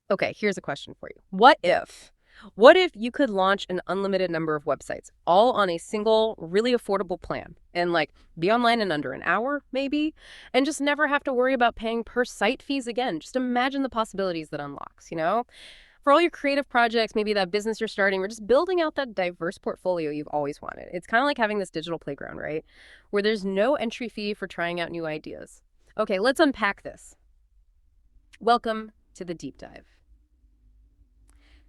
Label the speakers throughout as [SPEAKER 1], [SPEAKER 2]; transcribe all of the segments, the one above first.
[SPEAKER 1] Okay, here's a question for you. What if you could launch an unlimited number of websites, all on a single, really affordable plan, and like be online in under an hour, maybe, and just never have to worry about paying per site fees again? Just imagine the possibilities that unlocks, you know? For all your creative projects, maybe that business you're starting, or just building out that diverse portfolio you've always wanted. It's kind of like having this digital playground, right? Where there's no entry fee for trying out new ideas. Okay, let's unpack this. Welcome to the deep dive.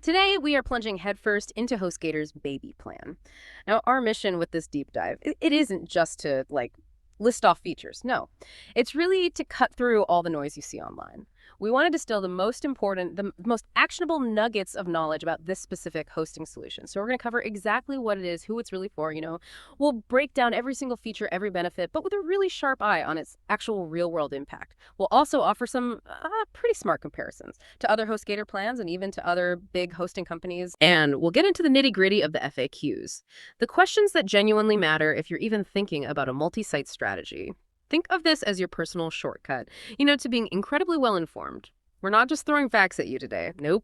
[SPEAKER 1] Today, we are plunging headfirst into HostGator's baby plan. Now, our mission with this deep dive, it isn't just to, list off features. No, it's really to cut through all the noise you see online. We want to distill the most important, the most actionable nuggets of knowledge about this specific hosting solution. So we're going to cover exactly what it is, who it's really for, We'll break down every single feature, every benefit, but with a really sharp eye on its actual real-world impact. We'll also offer some pretty smart comparisons to other HostGator plans and even to other big hosting companies. And we'll get into the nitty-gritty of the FAQs, the questions that genuinely matter if you're even thinking about a multi-site strategy. Think of this as your personal shortcut, to being incredibly well-informed. We're not just throwing facts at you today. Nope.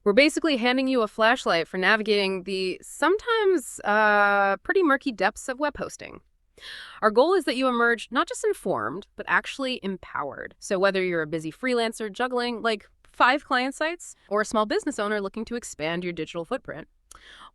[SPEAKER 1] We're basically handing you a flashlight for navigating the sometimes pretty murky depths of web hosting. Our goal is that you emerge not just informed, but actually empowered. So whether you're a busy freelancer juggling 5 client sites, or a small business owner looking to expand your digital footprint,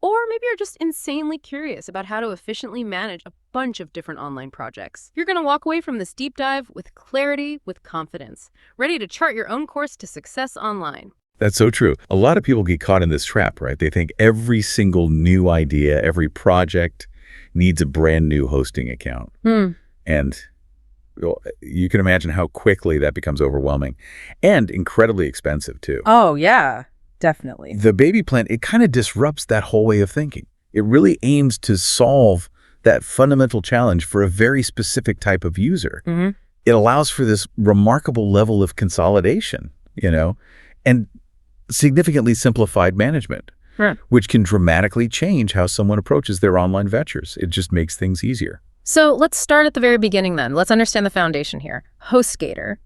[SPEAKER 1] or maybe you're just insanely curious about how to efficiently manage a bunch of different online projects, you're going to walk away from this deep dive with clarity, with confidence, ready to chart your own course to success online.
[SPEAKER 2] That's so true. A lot of people get caught in this trap, right? They think every single new idea, every project needs a brand new hosting account. And you can imagine how quickly that becomes overwhelming and incredibly expensive too.
[SPEAKER 1] Oh, yeah. Definitely.
[SPEAKER 2] The baby plan, it kind of disrupts that whole way of thinking. It really aims to solve that fundamental challenge for a very specific type of user. It allows for this remarkable level of consolidation, and significantly simplified management, which can dramatically change how someone approaches their online ventures. It just makes things easier.
[SPEAKER 1] So let's start at the very beginning then. Let's understand the foundation here. HostGator.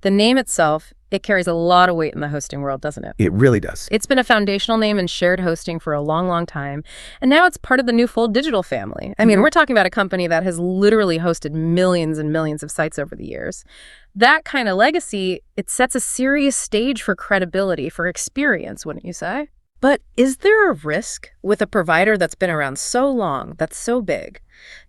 [SPEAKER 1] The name itself, it carries a lot of weight in the hosting world, doesn't it?
[SPEAKER 2] It really does.
[SPEAKER 1] It's been a foundational name in shared hosting for a long, long time. And now it's part of the Newfold Digital family. I mean, we're talking about a company that has literally hosted millions and millions of sites over the years. That kind of legacy, it sets a serious stage for credibility, for experience, wouldn't you say? But is there a risk with a provider that's been around so long, that's so big,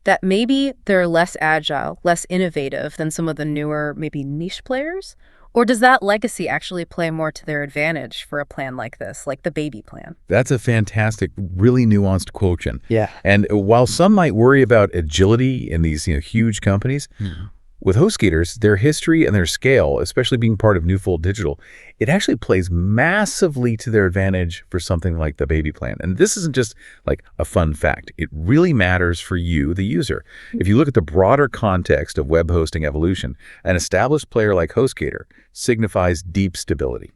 [SPEAKER 1] that maybe they're less agile, less innovative than some of the newer, maybe niche players? Or does that legacy actually play more to their advantage for a plan like this, like the baby plan?
[SPEAKER 2] That's a fantastic, really nuanced quotient.
[SPEAKER 3] Yeah.
[SPEAKER 2] And while some might worry about agility in these huge companies, with HostGators, their history and their scale, especially being part of Newfold Digital, it actually plays massively to their advantage for something like the baby plan. And this isn't just like a fun fact. It really matters for you, the user. If you look at the broader context of web hosting evolution, an established player like HostGator signifies deep stability.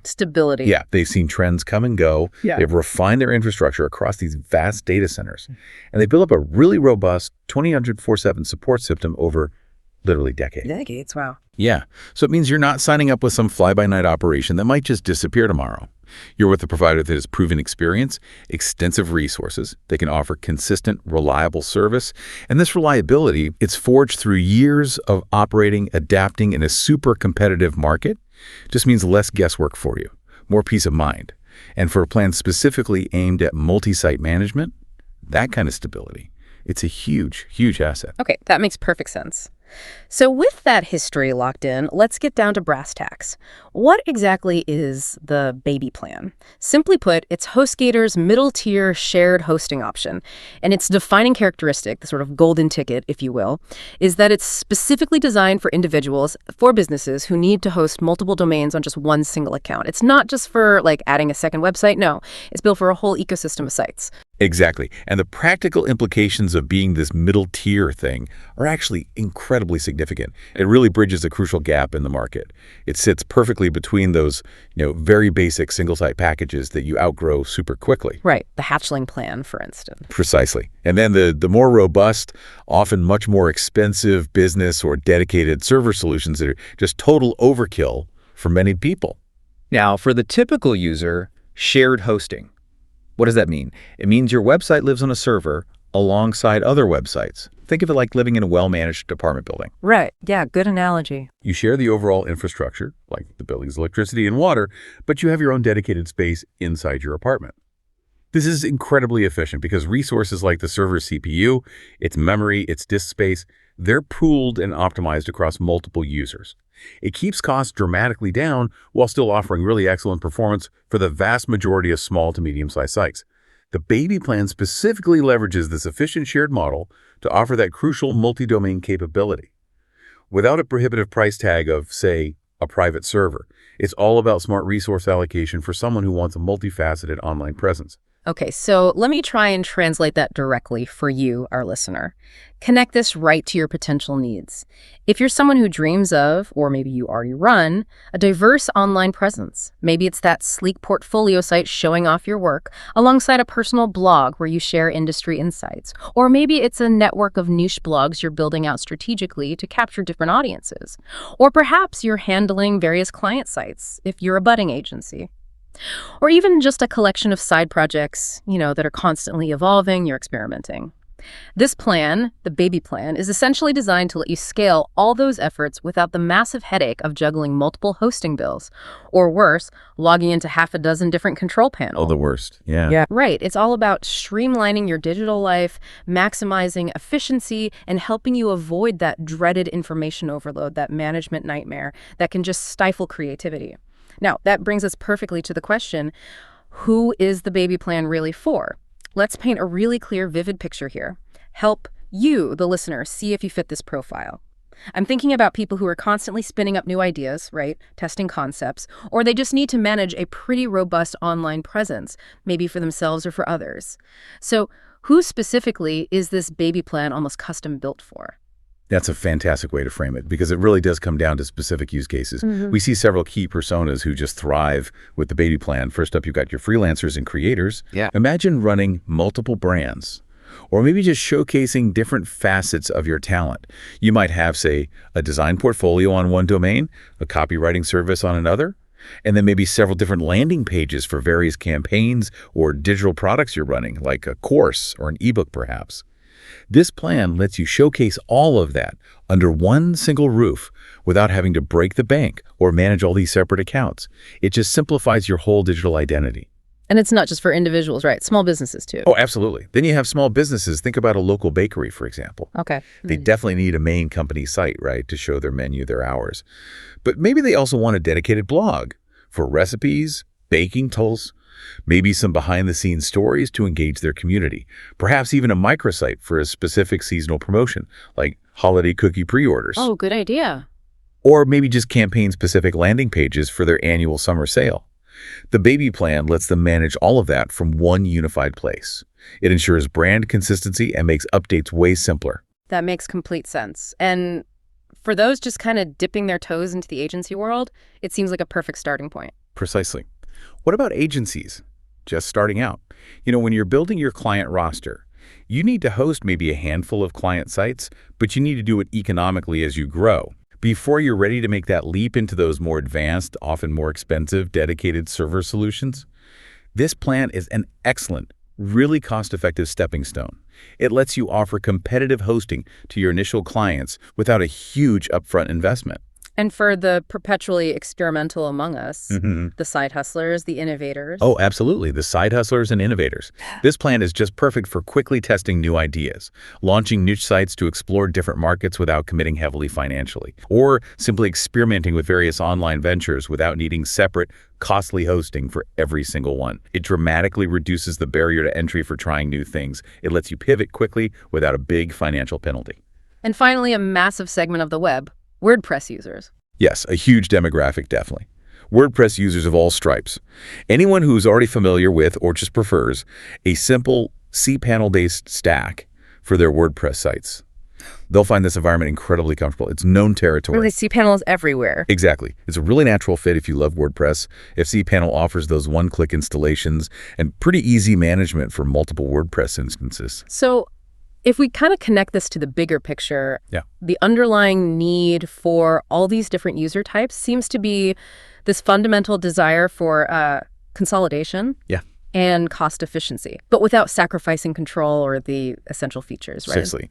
[SPEAKER 1] Stability.
[SPEAKER 2] Yeah, they've seen trends come and go.
[SPEAKER 3] Yeah.
[SPEAKER 2] They've refined their infrastructure across these vast data centers. And they built up a really robust 24/7 support system over literally decades.
[SPEAKER 1] Decades, wow.
[SPEAKER 2] Yeah. So it means you're not signing up with some fly-by-night operation that might just disappear tomorrow. You're with a provider that has proven experience, extensive resources. They can offer consistent, reliable service. And this reliability, it's forged through years of operating, adapting in a super competitive market. Just means less guesswork for you, more peace of mind. And for a plan specifically aimed at multi-site management, that kind of stability, it's a huge, huge asset.
[SPEAKER 1] Okay, that makes perfect sense. So with that history locked in, let's get down to brass tacks. What exactly is the baby plan? Simply put, it's HostGator's middle-tier shared hosting option. And its defining characteristic, the sort of golden ticket, if you will, is that it's specifically designed for individuals, for businesses who need to host multiple domains on just one single account. It's not just for adding a second website. No, it's built for a whole ecosystem of sites.
[SPEAKER 2] Exactly. And the practical implications of being this middle tier thing are actually incredibly significant. It really bridges a crucial gap in the market. It sits perfectly between those, very basic single-site packages that you outgrow super quickly.
[SPEAKER 1] Right. The hatchling plan, for instance.
[SPEAKER 2] Precisely. And then the more robust, often much more expensive business or dedicated server solutions that are just total overkill for many people.
[SPEAKER 3] Now, for the typical user, shared hosting. What does that mean? It means your website lives on a server alongside other websites. Think of it like living in a well-managed apartment building.
[SPEAKER 1] Right. Yeah, good analogy.
[SPEAKER 2] You share the overall infrastructure, like the building's electricity and water, but you have your own dedicated space inside your apartment. This is incredibly efficient because resources like the server's CPU, its memory, its disk space, they're pooled and optimized across multiple users. It keeps costs dramatically down while still offering really excellent performance for the vast majority of small to medium-sized sites. The Baby plan specifically leverages this efficient shared model to offer that crucial multi-domain capability. Without a prohibitive price tag of, say, a private server, it's all about smart resource allocation for someone who wants a multifaceted online presence.
[SPEAKER 1] Okay, so let me try and translate that directly for you, our listener. Connect this right to your potential needs. If you're someone who dreams of, or maybe you already run, a diverse online presence, maybe it's that sleek portfolio site showing off your work alongside a personal blog where you share industry insights, or maybe it's a network of niche blogs you're building out strategically to capture different audiences, or perhaps you're handling various client sites if you're a budding agency. Or even just a collection of side projects, that are constantly evolving, you're experimenting. This plan, the Baby plan, is essentially designed to let you scale all those efforts without the massive headache of juggling multiple hosting bills, or worse, logging into half a dozen different control panels.
[SPEAKER 2] Oh, the worst. Yeah.
[SPEAKER 1] Yeah, right. It's all about streamlining your digital life, maximizing efficiency, and helping you avoid that dreaded information overload, that management nightmare that can just stifle creativity. Now, that brings us perfectly to the question, who is the Baby plan really for? Let's paint a really clear, vivid picture here. Help you, the listener, see if you fit this profile. I'm thinking about people who are constantly spinning up new ideas, right? Testing concepts, or they just need to manage a pretty robust online presence, maybe for themselves or for others. So who specifically is this Baby plan almost custom built for?
[SPEAKER 2] That's a fantastic way to frame it because it really does come down to specific use cases. We see several key personas who just thrive with the Baby plan. First up, you've got your freelancers and creators.
[SPEAKER 3] Yeah.
[SPEAKER 2] Imagine running multiple brands or maybe just showcasing different facets of your talent. You might have, say, a design portfolio on one domain, a copywriting service on another, and then maybe several different landing pages for various campaigns or digital products you're running, like a course or an ebook perhaps. This plan lets you showcase all of that under one single roof without having to break the bank or manage all these separate accounts. It just simplifies your whole digital identity.
[SPEAKER 1] And it's not just for individuals, right? Small businesses too.
[SPEAKER 2] Oh, absolutely. Then you have small businesses. Think about a local bakery, for example.
[SPEAKER 1] Okay.
[SPEAKER 2] They definitely need a main company site, right, to show their menu, their hours. But maybe they also want a dedicated blog for recipes, baking tools, maybe some behind-the-scenes stories to engage their community, perhaps even a microsite for a specific seasonal promotion, like holiday cookie pre-orders.
[SPEAKER 1] Oh, good idea.
[SPEAKER 2] Or maybe just campaign-specific landing pages for their annual summer sale. The Baby plan lets them manage all of that from one unified place. It ensures brand consistency and makes updates way simpler.
[SPEAKER 1] That makes complete sense. And for those just kind of dipping their toes into the agency world, it seems like a perfect starting point.
[SPEAKER 2] Precisely. What about agencies just starting out? When you're building your client roster, you need to host maybe a handful of client sites, but you need to do it economically as you grow. Before you're ready to make that leap into those more advanced, often more expensive, dedicated server solutions, this plan is an excellent, really cost-effective stepping stone. It lets you offer competitive hosting to your initial clients without a huge upfront investment.
[SPEAKER 1] And for the perpetually experimental among us, the side hustlers, the innovators.
[SPEAKER 2] Oh, absolutely. The side hustlers and innovators. This plan is just perfect for quickly testing new ideas, launching niche sites to explore different markets without committing heavily financially, or simply experimenting with various online ventures without needing separate, costly hosting for every single one. It dramatically reduces the barrier to entry for trying new things. It lets you pivot quickly without a big financial penalty.
[SPEAKER 1] And finally, a massive segment of the web. WordPress users.
[SPEAKER 2] Yes, a huge demographic, definitely. WordPress users of all stripes. Anyone who's already familiar with or just prefers a simple cPanel-based stack for their WordPress sites. They'll find this environment incredibly comfortable. It's known territory.
[SPEAKER 1] Really, cPanel is everywhere.
[SPEAKER 2] Exactly. It's a really natural fit if you love WordPress. If cPanel offers those one-click installations and pretty easy management for multiple WordPress instances.
[SPEAKER 1] So if we kind of connect this to the bigger picture,
[SPEAKER 2] Yeah.
[SPEAKER 1] the underlying need for all these different user types seems to be This fundamental desire for consolidation
[SPEAKER 2] Yeah.
[SPEAKER 1] and cost efficiency, but without sacrificing control or the essential features, right?
[SPEAKER 2] Seriously.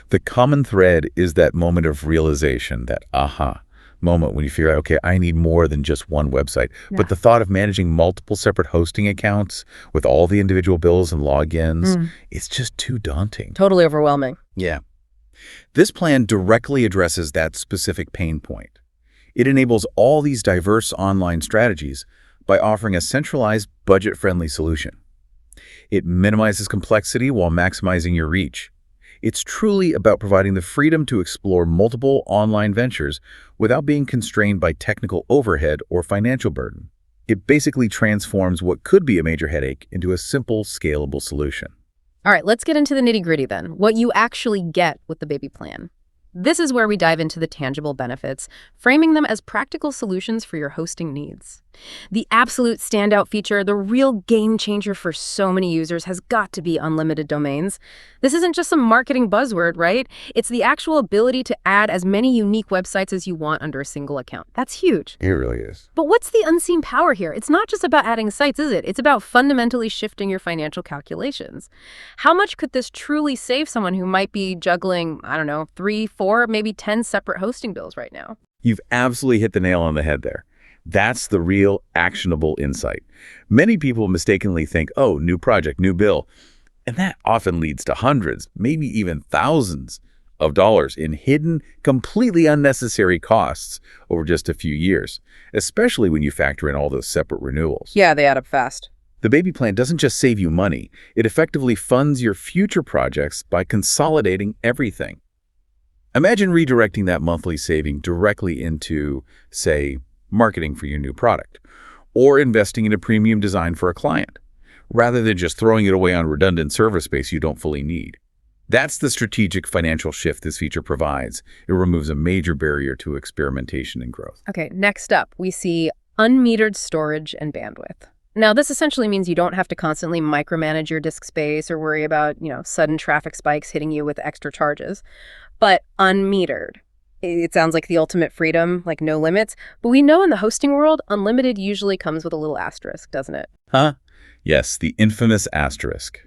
[SPEAKER 2] The common thread is that moment of realization, that aha moment when you figure out, okay, I need more than just one website.
[SPEAKER 1] Yeah.
[SPEAKER 2] But the thought of managing multiple separate hosting accounts with all the individual bills and logins, it's just too daunting.
[SPEAKER 1] Totally overwhelming.
[SPEAKER 2] Yeah. This plan directly addresses that specific pain point. It enables all these diverse online strategies by offering a centralized, budget-friendly solution. It minimizes complexity while maximizing your reach. It's truly about providing the freedom to explore multiple online ventures without being constrained by technical overhead or financial burden. It basically transforms what could be a major headache into a simple, scalable solution.
[SPEAKER 1] All right, let's get into the nitty-gritty then. What you actually get with the baby plan. This is where we dive into the tangible benefits, framing them as practical solutions for your hosting needs. The absolute standout feature, the real game changer for so many users, has got to be unlimited domains. This isn't just some marketing buzzword, right? It's the actual ability to add as many unique websites as you want under a single account. That's huge.
[SPEAKER 2] It really is.
[SPEAKER 1] But what's the unseen power here? It's not just about adding sites, is it? It's about fundamentally shifting your financial calculations. How much could this truly save someone who might be juggling, I don't know, 3, 4, maybe 10 separate hosting bills right now?
[SPEAKER 2] You've absolutely hit the nail on the head there. That's the real actionable insight. Many people mistakenly think, oh, new project, new bill. And that often leads to hundreds, maybe even thousands of dollars in hidden, completely unnecessary costs over just a few years, especially when you factor in all those separate renewals.
[SPEAKER 1] Yeah, they add up fast.
[SPEAKER 2] The baby plan doesn't just save you money. It effectively funds your future projects by consolidating everything. Imagine redirecting that monthly saving directly into, say, marketing for your new product, or investing in a premium design for a client, rather than just throwing it away on redundant server space you don't fully need. That's the strategic financial shift this feature provides. It removes a major barrier to experimentation and growth.
[SPEAKER 1] Okay, next up, we see unmetered storage and bandwidth. Now, this essentially means you don't have to constantly micromanage your disk space or worry about, sudden traffic spikes hitting you with extra charges. But unmetered. It sounds like the ultimate freedom, like no limits. But we know in the hosting world, unlimited usually comes with a little asterisk, doesn't it?
[SPEAKER 2] Huh? Yes, the infamous asterisk.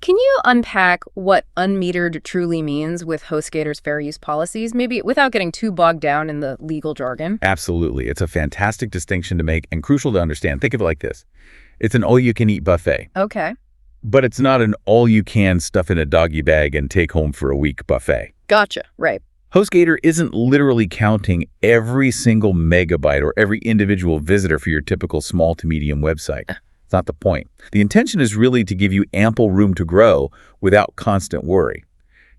[SPEAKER 1] Can you unpack what unmetered truly means with HostGator's fair use policies, maybe without getting too bogged down in the legal jargon?
[SPEAKER 2] Absolutely. It's a fantastic distinction to make and crucial to understand. Think of it like this. It's an all-you-can-eat buffet.
[SPEAKER 1] Okay.
[SPEAKER 2] But it's not an all-you-can stuff in a doggy bag and take home for a week buffet.
[SPEAKER 1] Gotcha. Right.
[SPEAKER 2] HostGator isn't literally counting every single megabyte or every individual visitor for your typical small to medium website. It's not the point. The intention is really to give you ample room to grow without constant worry.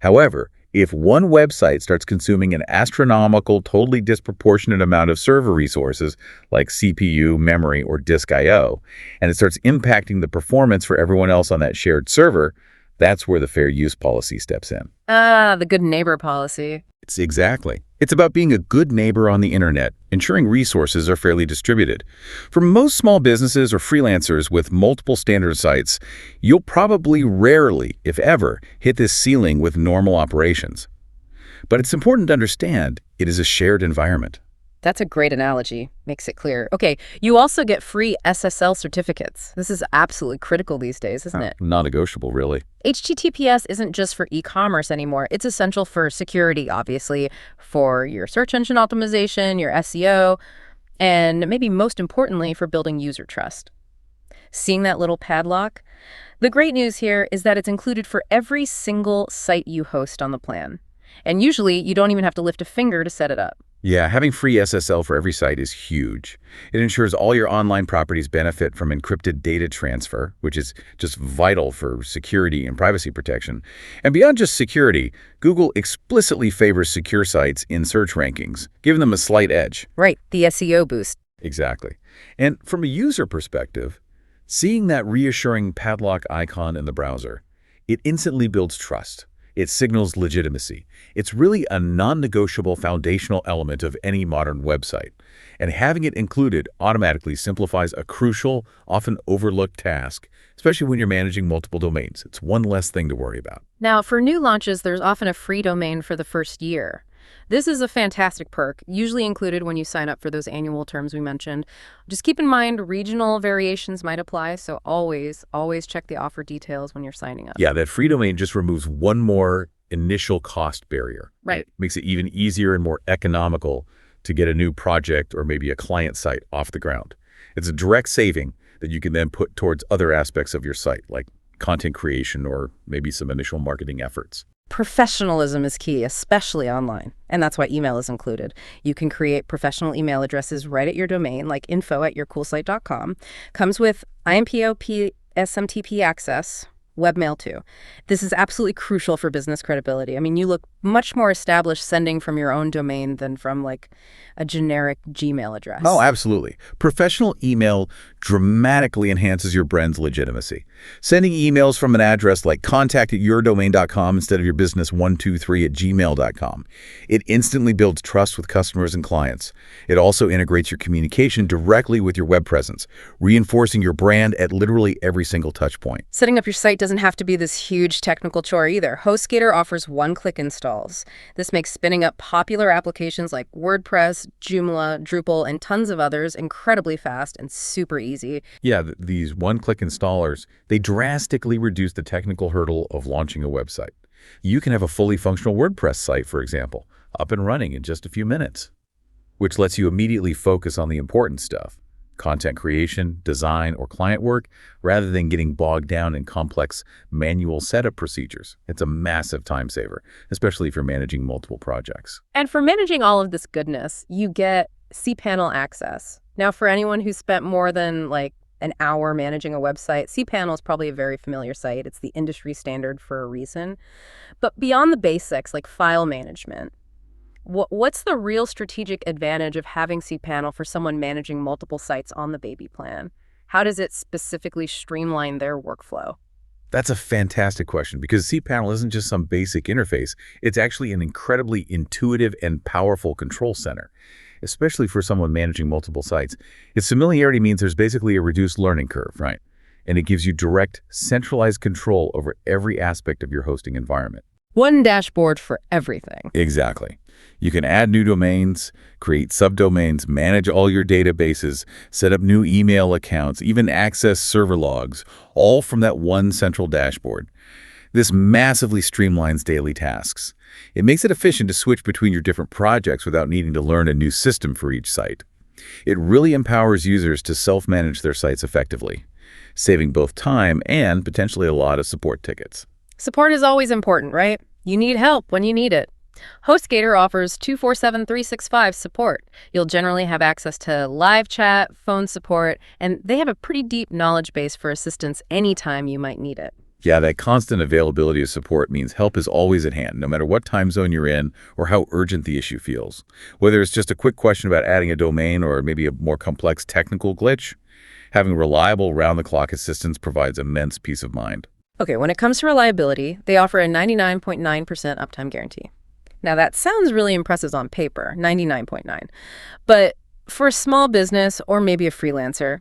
[SPEAKER 2] However, if one website starts consuming an astronomical, totally disproportionate amount of server resources like CPU, memory, or disk I/O, and it starts impacting the performance for everyone else on that shared server, that's where the fair use policy steps in.
[SPEAKER 1] The good neighbor policy.
[SPEAKER 2] It's about being a good neighbor on the internet, ensuring resources are fairly distributed. For most small businesses or freelancers with multiple standard sites, you'll probably rarely, if ever, hit this ceiling with normal operations. But it's important to understand it is a shared environment.
[SPEAKER 1] That's a great analogy. Makes it clear. Okay, you also get free SSL certificates. This is absolutely critical these days, isn't it?
[SPEAKER 2] Non-negotiable, really.
[SPEAKER 1] HTTPS isn't just for e-commerce anymore. It's essential for security, obviously, for your search engine optimization, your SEO, and maybe most importantly, for building user trust. Seeing that little padlock? The great news here is that it's included for every single site you host on the plan. And usually, you don't even have to lift a finger to set it up.
[SPEAKER 2] Yeah, having free SSL for every site is huge. It ensures all your online properties benefit from encrypted data transfer, which is just vital for security and privacy protection. And beyond just security, Google explicitly favors secure sites in search rankings, giving them a slight edge.
[SPEAKER 1] Right, the SEO boost.
[SPEAKER 2] Exactly. And from a user perspective, seeing that reassuring padlock icon in the browser, it instantly builds trust. It signals legitimacy. It's really a non-negotiable foundational element of any modern website. And having it included automatically simplifies a crucial, often overlooked task, especially when you're managing multiple domains. It's one less thing to worry about.
[SPEAKER 1] Now, for new launches, there's often a free domain for the first year. This is a fantastic perk, usually included when you sign up for those annual terms we mentioned. Just keep in mind regional variations might apply, so always check the offer details when you're signing up.
[SPEAKER 2] Yeah, that free domain just removes one more initial cost barrier.
[SPEAKER 1] Right.
[SPEAKER 2] It makes it even easier and more economical to get a new project or maybe a client site off the ground. It's a direct saving that you can then put towards other aspects of your site, like content creation or maybe some initial marketing efforts.
[SPEAKER 1] Professionalism is key, especially online, and that's why email is included. You can create professional email addresses right at your domain, like info@yourcoolsite.com. Comes with IMPOP SMTP access, webmail too. This is absolutely crucial for business credibility. I mean, you look much more established sending from your own domain than from like a generic Gmail address.
[SPEAKER 2] Oh, absolutely. Professional email dramatically enhances your brand's legitimacy. Sending emails from an address like contact@yourdomain.com instead of your business123@gmail.com. It instantly builds trust with customers and clients. It also integrates your communication directly with your web presence, reinforcing your brand at literally every single touch point.
[SPEAKER 1] Setting up your site doesn't have to be this huge technical chore either. HostGator offers one-click installs. This makes spinning up popular applications like WordPress, Joomla, Drupal, and tons of others incredibly fast and super easy.
[SPEAKER 2] Yeah, these one-click installers, they drastically reduce the technical hurdle of launching a website. You can have a fully functional WordPress site, for example, up and running in just a few minutes, which lets you immediately focus on the important stuff, content creation, design, or client work, rather than getting bogged down in complex manual setup procedures. It's a massive time saver, especially if you're managing multiple projects.
[SPEAKER 1] And for managing all of this goodness, you get cPanel access. Now, for anyone who's spent more than like an hour managing a website, cPanel is probably a very familiar site. It's the industry standard for a reason. But beyond the basics, like file management, what's the real strategic advantage of having cPanel for someone managing multiple sites on the baby plan? How does it specifically streamline their workflow?
[SPEAKER 2] That's a fantastic question because cPanel isn't just some basic interface. It's actually an incredibly intuitive and powerful control center, especially for someone managing multiple sites. Its familiarity means there's basically a reduced learning curve, right? And it gives you direct, centralized control over every aspect of your hosting environment.
[SPEAKER 1] One dashboard for everything.
[SPEAKER 2] Exactly. You can add new domains, create subdomains, manage all your databases, set up new email accounts, even access server logs, all from that one central dashboard. This massively streamlines daily tasks. It makes it efficient to switch between your different projects without needing to learn a new system for each site. It really empowers users to self-manage their sites effectively, saving both time and potentially a lot of support tickets.
[SPEAKER 1] Support is always important, right? You need help when you need it. HostGator offers 24/7/365 support. You'll generally have access to live chat, phone support, and they have a pretty deep knowledge base for assistance anytime you might need it.
[SPEAKER 2] Yeah, that constant availability of support means help is always at hand, no matter what time zone you're in or how urgent the issue feels. Whether it's just a quick question about adding a domain or maybe a more complex technical glitch, having reliable round-the-clock assistance provides immense peace of mind.
[SPEAKER 1] Okay, when it comes to reliability, they offer a 99.9% uptime guarantee. Now, that sounds really impressive on paper, 99.9. But for a small business or maybe a freelancer,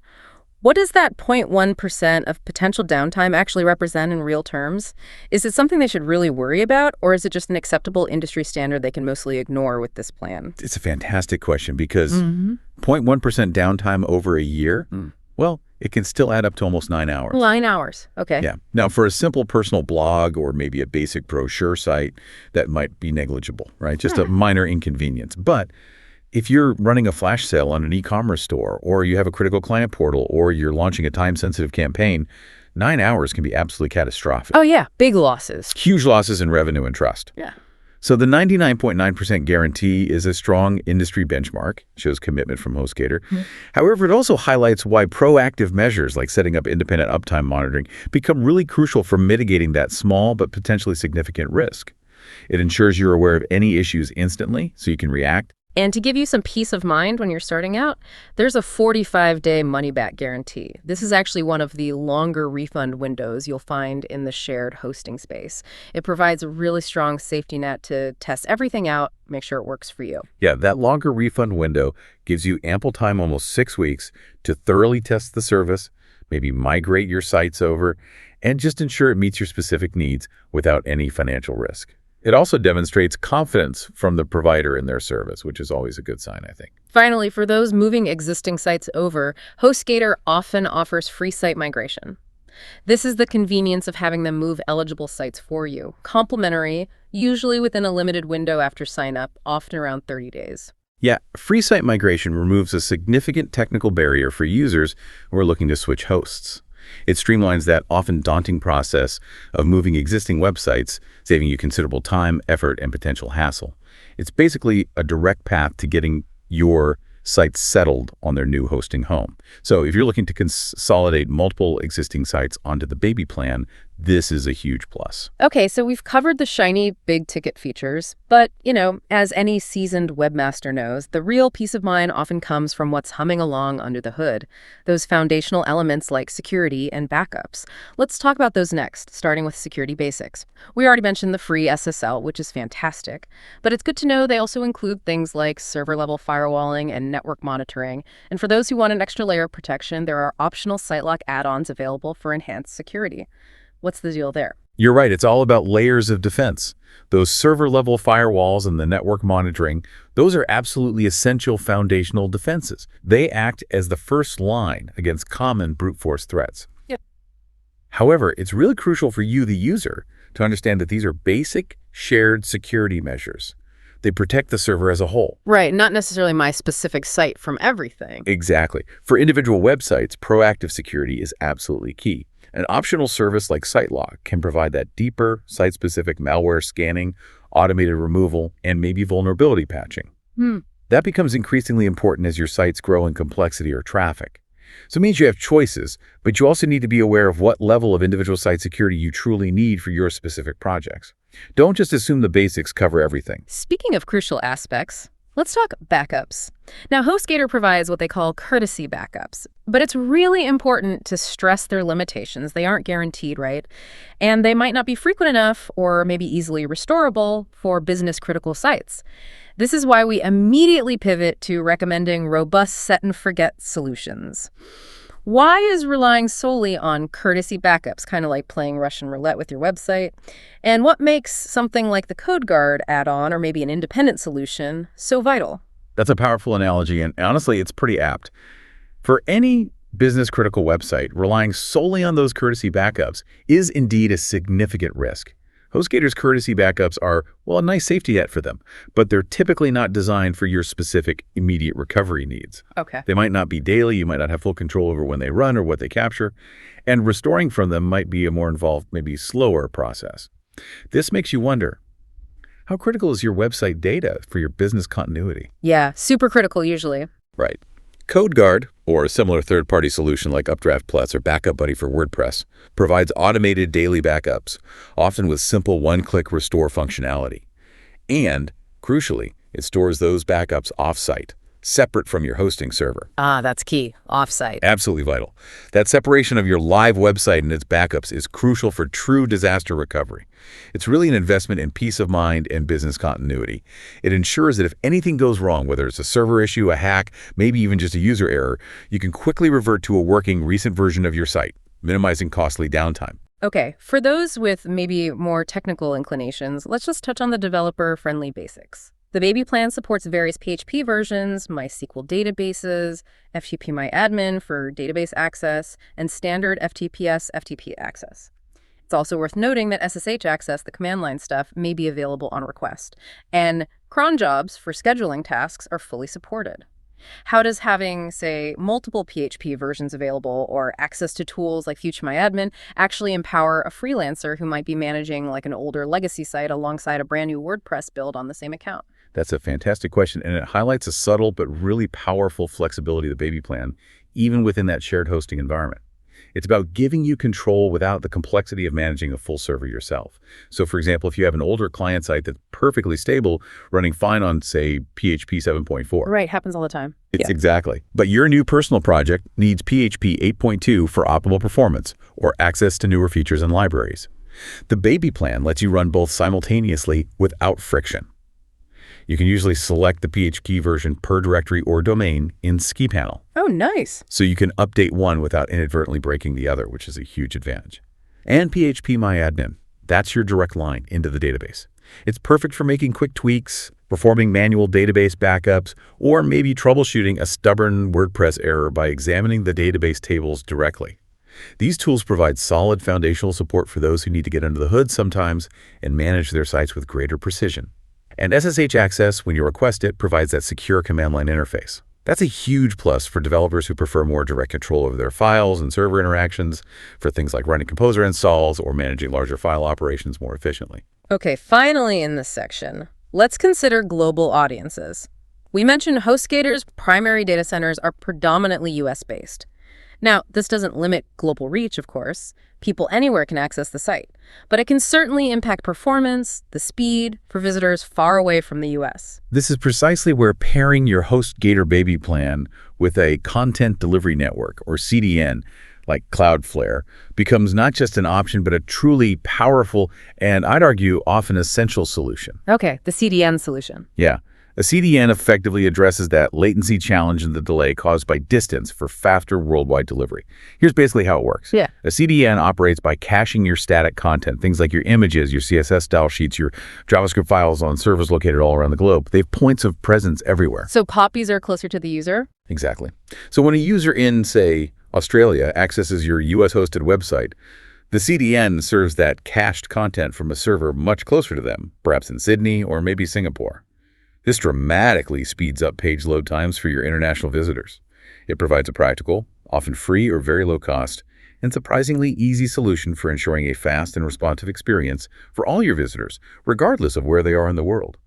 [SPEAKER 1] what does that 0.1% of potential downtime actually represent in real terms? Is it something they should really worry about, or is it just an acceptable industry standard they can mostly ignore with this plan?
[SPEAKER 2] It's a fantastic question because 0.1% downtime over a year, well, it can still add up to almost 9 hours.
[SPEAKER 1] 9 hours. Okay.
[SPEAKER 2] Yeah. Now, for a simple personal blog or maybe a basic brochure site, that might be negligible, right? Just a minor inconvenience. But if you're running a flash sale on an e-commerce store, or you have a critical client portal, or you're launching a time-sensitive campaign, 9 hours can be absolutely catastrophic.
[SPEAKER 1] Oh, yeah. Big losses.
[SPEAKER 2] Huge losses in revenue and trust.
[SPEAKER 1] Yeah.
[SPEAKER 2] So the 99.9% guarantee is a strong industry benchmark, shows commitment from HostGator. However, it also highlights why proactive measures like setting up independent uptime monitoring become really crucial for mitigating that small but potentially significant risk. It ensures you're aware of any issues instantly so you can react.
[SPEAKER 1] And to give you some peace of mind when you're starting out, there's a 45-day money-back guarantee. This is actually one of the longer refund windows you'll find in the shared hosting space. It provides a really strong safety net to test everything out, make sure it works for you.
[SPEAKER 2] Yeah, that longer refund window gives you ample time, almost 6 weeks, to thoroughly test the service, maybe migrate your sites over, and just ensure it meets your specific needs without any financial risk. It also demonstrates confidence from the provider in their service, which is always a good sign, I think.
[SPEAKER 1] Finally, for those moving existing sites over, HostGator often offers free site migration. This is the convenience of having them move eligible sites for you, complimentary, usually within a limited window after sign up, often around 30 days.
[SPEAKER 2] Yeah, free site migration removes a significant technical barrier for users who are looking to switch hosts. It streamlines that often daunting process of moving existing websites, saving you considerable time, effort, and potential hassle. It's basically a direct path to getting your site settled on their new hosting home. So if you're looking to consolidate multiple existing sites onto the baby plan, this is a huge plus.
[SPEAKER 1] Okay, so we've covered the shiny big ticket features, but, as any seasoned webmaster knows, the real peace of mind often comes from what's humming along under the hood, those foundational elements like security and backups. Let's talk about those next, starting with security basics. We already mentioned the free SSL, which is fantastic, but it's good to know they also include things like server-level firewalling and network monitoring. And for those who want an extra layer of protection, there are optional SiteLock add-ons available for enhanced security. What's the deal there?
[SPEAKER 2] You're right, it's all about layers of defense. Those server-level firewalls and the network monitoring, those are absolutely essential foundational defenses. They act as the first line against common brute force threats.
[SPEAKER 1] Yep.
[SPEAKER 2] However, it's really crucial for you, the user, to understand that these are basic shared security measures. They protect the server as a whole.
[SPEAKER 1] Right, not necessarily my specific site from everything.
[SPEAKER 2] Exactly. For individual websites, proactive security is absolutely key. An optional service like SiteLock can provide that deeper, site-specific malware scanning, automated removal, and maybe vulnerability patching. That becomes increasingly important as your sites grow in complexity or traffic. So it means you have choices, but you also need to be aware of what level of individual site security you truly need for your specific projects. Don't just assume the basics cover everything.
[SPEAKER 1] Speaking of crucial aspects, let's talk backups. Now, HostGator provides what they call courtesy backups, but it's really important to stress their limitations. They aren't guaranteed, right? And they might not be frequent enough or maybe easily restorable for business-critical sites. This is why we immediately pivot to recommending robust set-and-forget solutions. Why is relying solely on courtesy backups kind of like playing Russian roulette with your website? And what makes something like the CodeGuard add-on or maybe an independent solution so vital?
[SPEAKER 2] That's a powerful analogy, and honestly, it's pretty apt. For any business-critical website, relying solely on those courtesy backups is indeed a significant risk. HostGator's courtesy backups are, well, a nice safety net for them, but they're typically not designed for your specific immediate recovery needs.
[SPEAKER 1] Okay.
[SPEAKER 2] They might not be daily, you might not have full control over when they run or what they capture, and restoring from them might be a more involved, maybe slower process. This makes you wonder, how critical is your website data for your business continuity?
[SPEAKER 1] Yeah, super critical usually.
[SPEAKER 2] Right. CodeGuard, or a similar third-party solution like Updraft Plus or Backup Buddy for WordPress, provides automated daily backups, often with simple one-click restore functionality. And, crucially, it stores those backups off-site, separate from your hosting server.
[SPEAKER 1] Ah, that's key. Offsite.
[SPEAKER 2] Absolutely vital. That separation of your live website and its backups is crucial for true disaster recovery. It's really an investment in peace of mind and business continuity. It ensures that if anything goes wrong, whether it's a server issue, a hack, maybe even just a user error, you can quickly revert to a working recent version of your site, minimizing costly downtime.
[SPEAKER 1] Okay, for those with maybe more technical inclinations, let's just touch on the developer-friendly basics. The baby plan supports various PHP versions, MySQL databases, FTP-MyAdmin for database access, and standard FTPS FTP access. It's also worth noting that SSH access, the command line stuff, may be available on request, and cron jobs for scheduling tasks are fully supported. How does having, say, multiple PHP versions available or access to tools like FutureMyAdmin actually empower a freelancer who might be managing like an older legacy site alongside a brand new WordPress build on the same account?
[SPEAKER 2] That's a fantastic question, and it highlights a subtle but really powerful flexibility of the baby plan, even within that shared hosting environment. It's about giving you control without the complexity of managing a full server yourself. So, for example, if you have an older client site that's perfectly stable, running fine on, say, PHP 7.4.
[SPEAKER 1] Right, happens all the time.
[SPEAKER 2] Exactly. But your new personal project needs PHP 8.2 for optimal performance or access to newer features and libraries. The baby plan lets you run both simultaneously without friction. You can usually select the PHP version per directory or domain in cPanel.
[SPEAKER 1] Oh, nice.
[SPEAKER 2] So you can update one without inadvertently breaking the other, which is a huge advantage. And PHP-MyAdmin, that's your direct line into the database. It's perfect for making quick tweaks, performing manual database backups, or maybe troubleshooting a stubborn WordPress error by examining the database tables directly. These tools provide solid foundational support for those who need to get under the hood sometimes and manage their sites with greater precision. And SSH access, when you request it, provides that secure command line interface. That's a huge plus for developers who prefer more direct control over their files and server interactions, for things like running Composer installs or managing larger file operations more efficiently.
[SPEAKER 1] Okay, finally in this section, let's consider global audiences. We mentioned HostGator's primary data centers are predominantly US-based. Now, this doesn't limit global reach, of course. People anywhere can access the site. But it can certainly impact performance, the speed, for visitors far away from the US.
[SPEAKER 2] This is precisely where pairing your HostGator baby plan with a content delivery network, or CDN, like Cloudflare, becomes not just an option, but a truly powerful and, I'd argue, often essential solution.
[SPEAKER 1] Okay, the CDN solution.
[SPEAKER 2] Yeah. A CDN effectively addresses that latency challenge and the delay caused by distance for faster worldwide delivery. Here's basically how it works.
[SPEAKER 1] Yeah.
[SPEAKER 2] A CDN operates by caching your static content, things like your images, your CSS style sheets, your JavaScript files on servers located all around the globe. They have points of presence everywhere.
[SPEAKER 1] So copies are closer to the user?
[SPEAKER 2] Exactly. So when a user in, say, Australia accesses your US-hosted website, the CDN serves that cached content from a server much closer to them, perhaps in Sydney or maybe Singapore. This dramatically speeds up page load times for your international visitors. It provides a practical, often free or very low cost, and surprisingly easy solution for ensuring a fast and responsive experience for all your visitors, regardless of where they are in the world.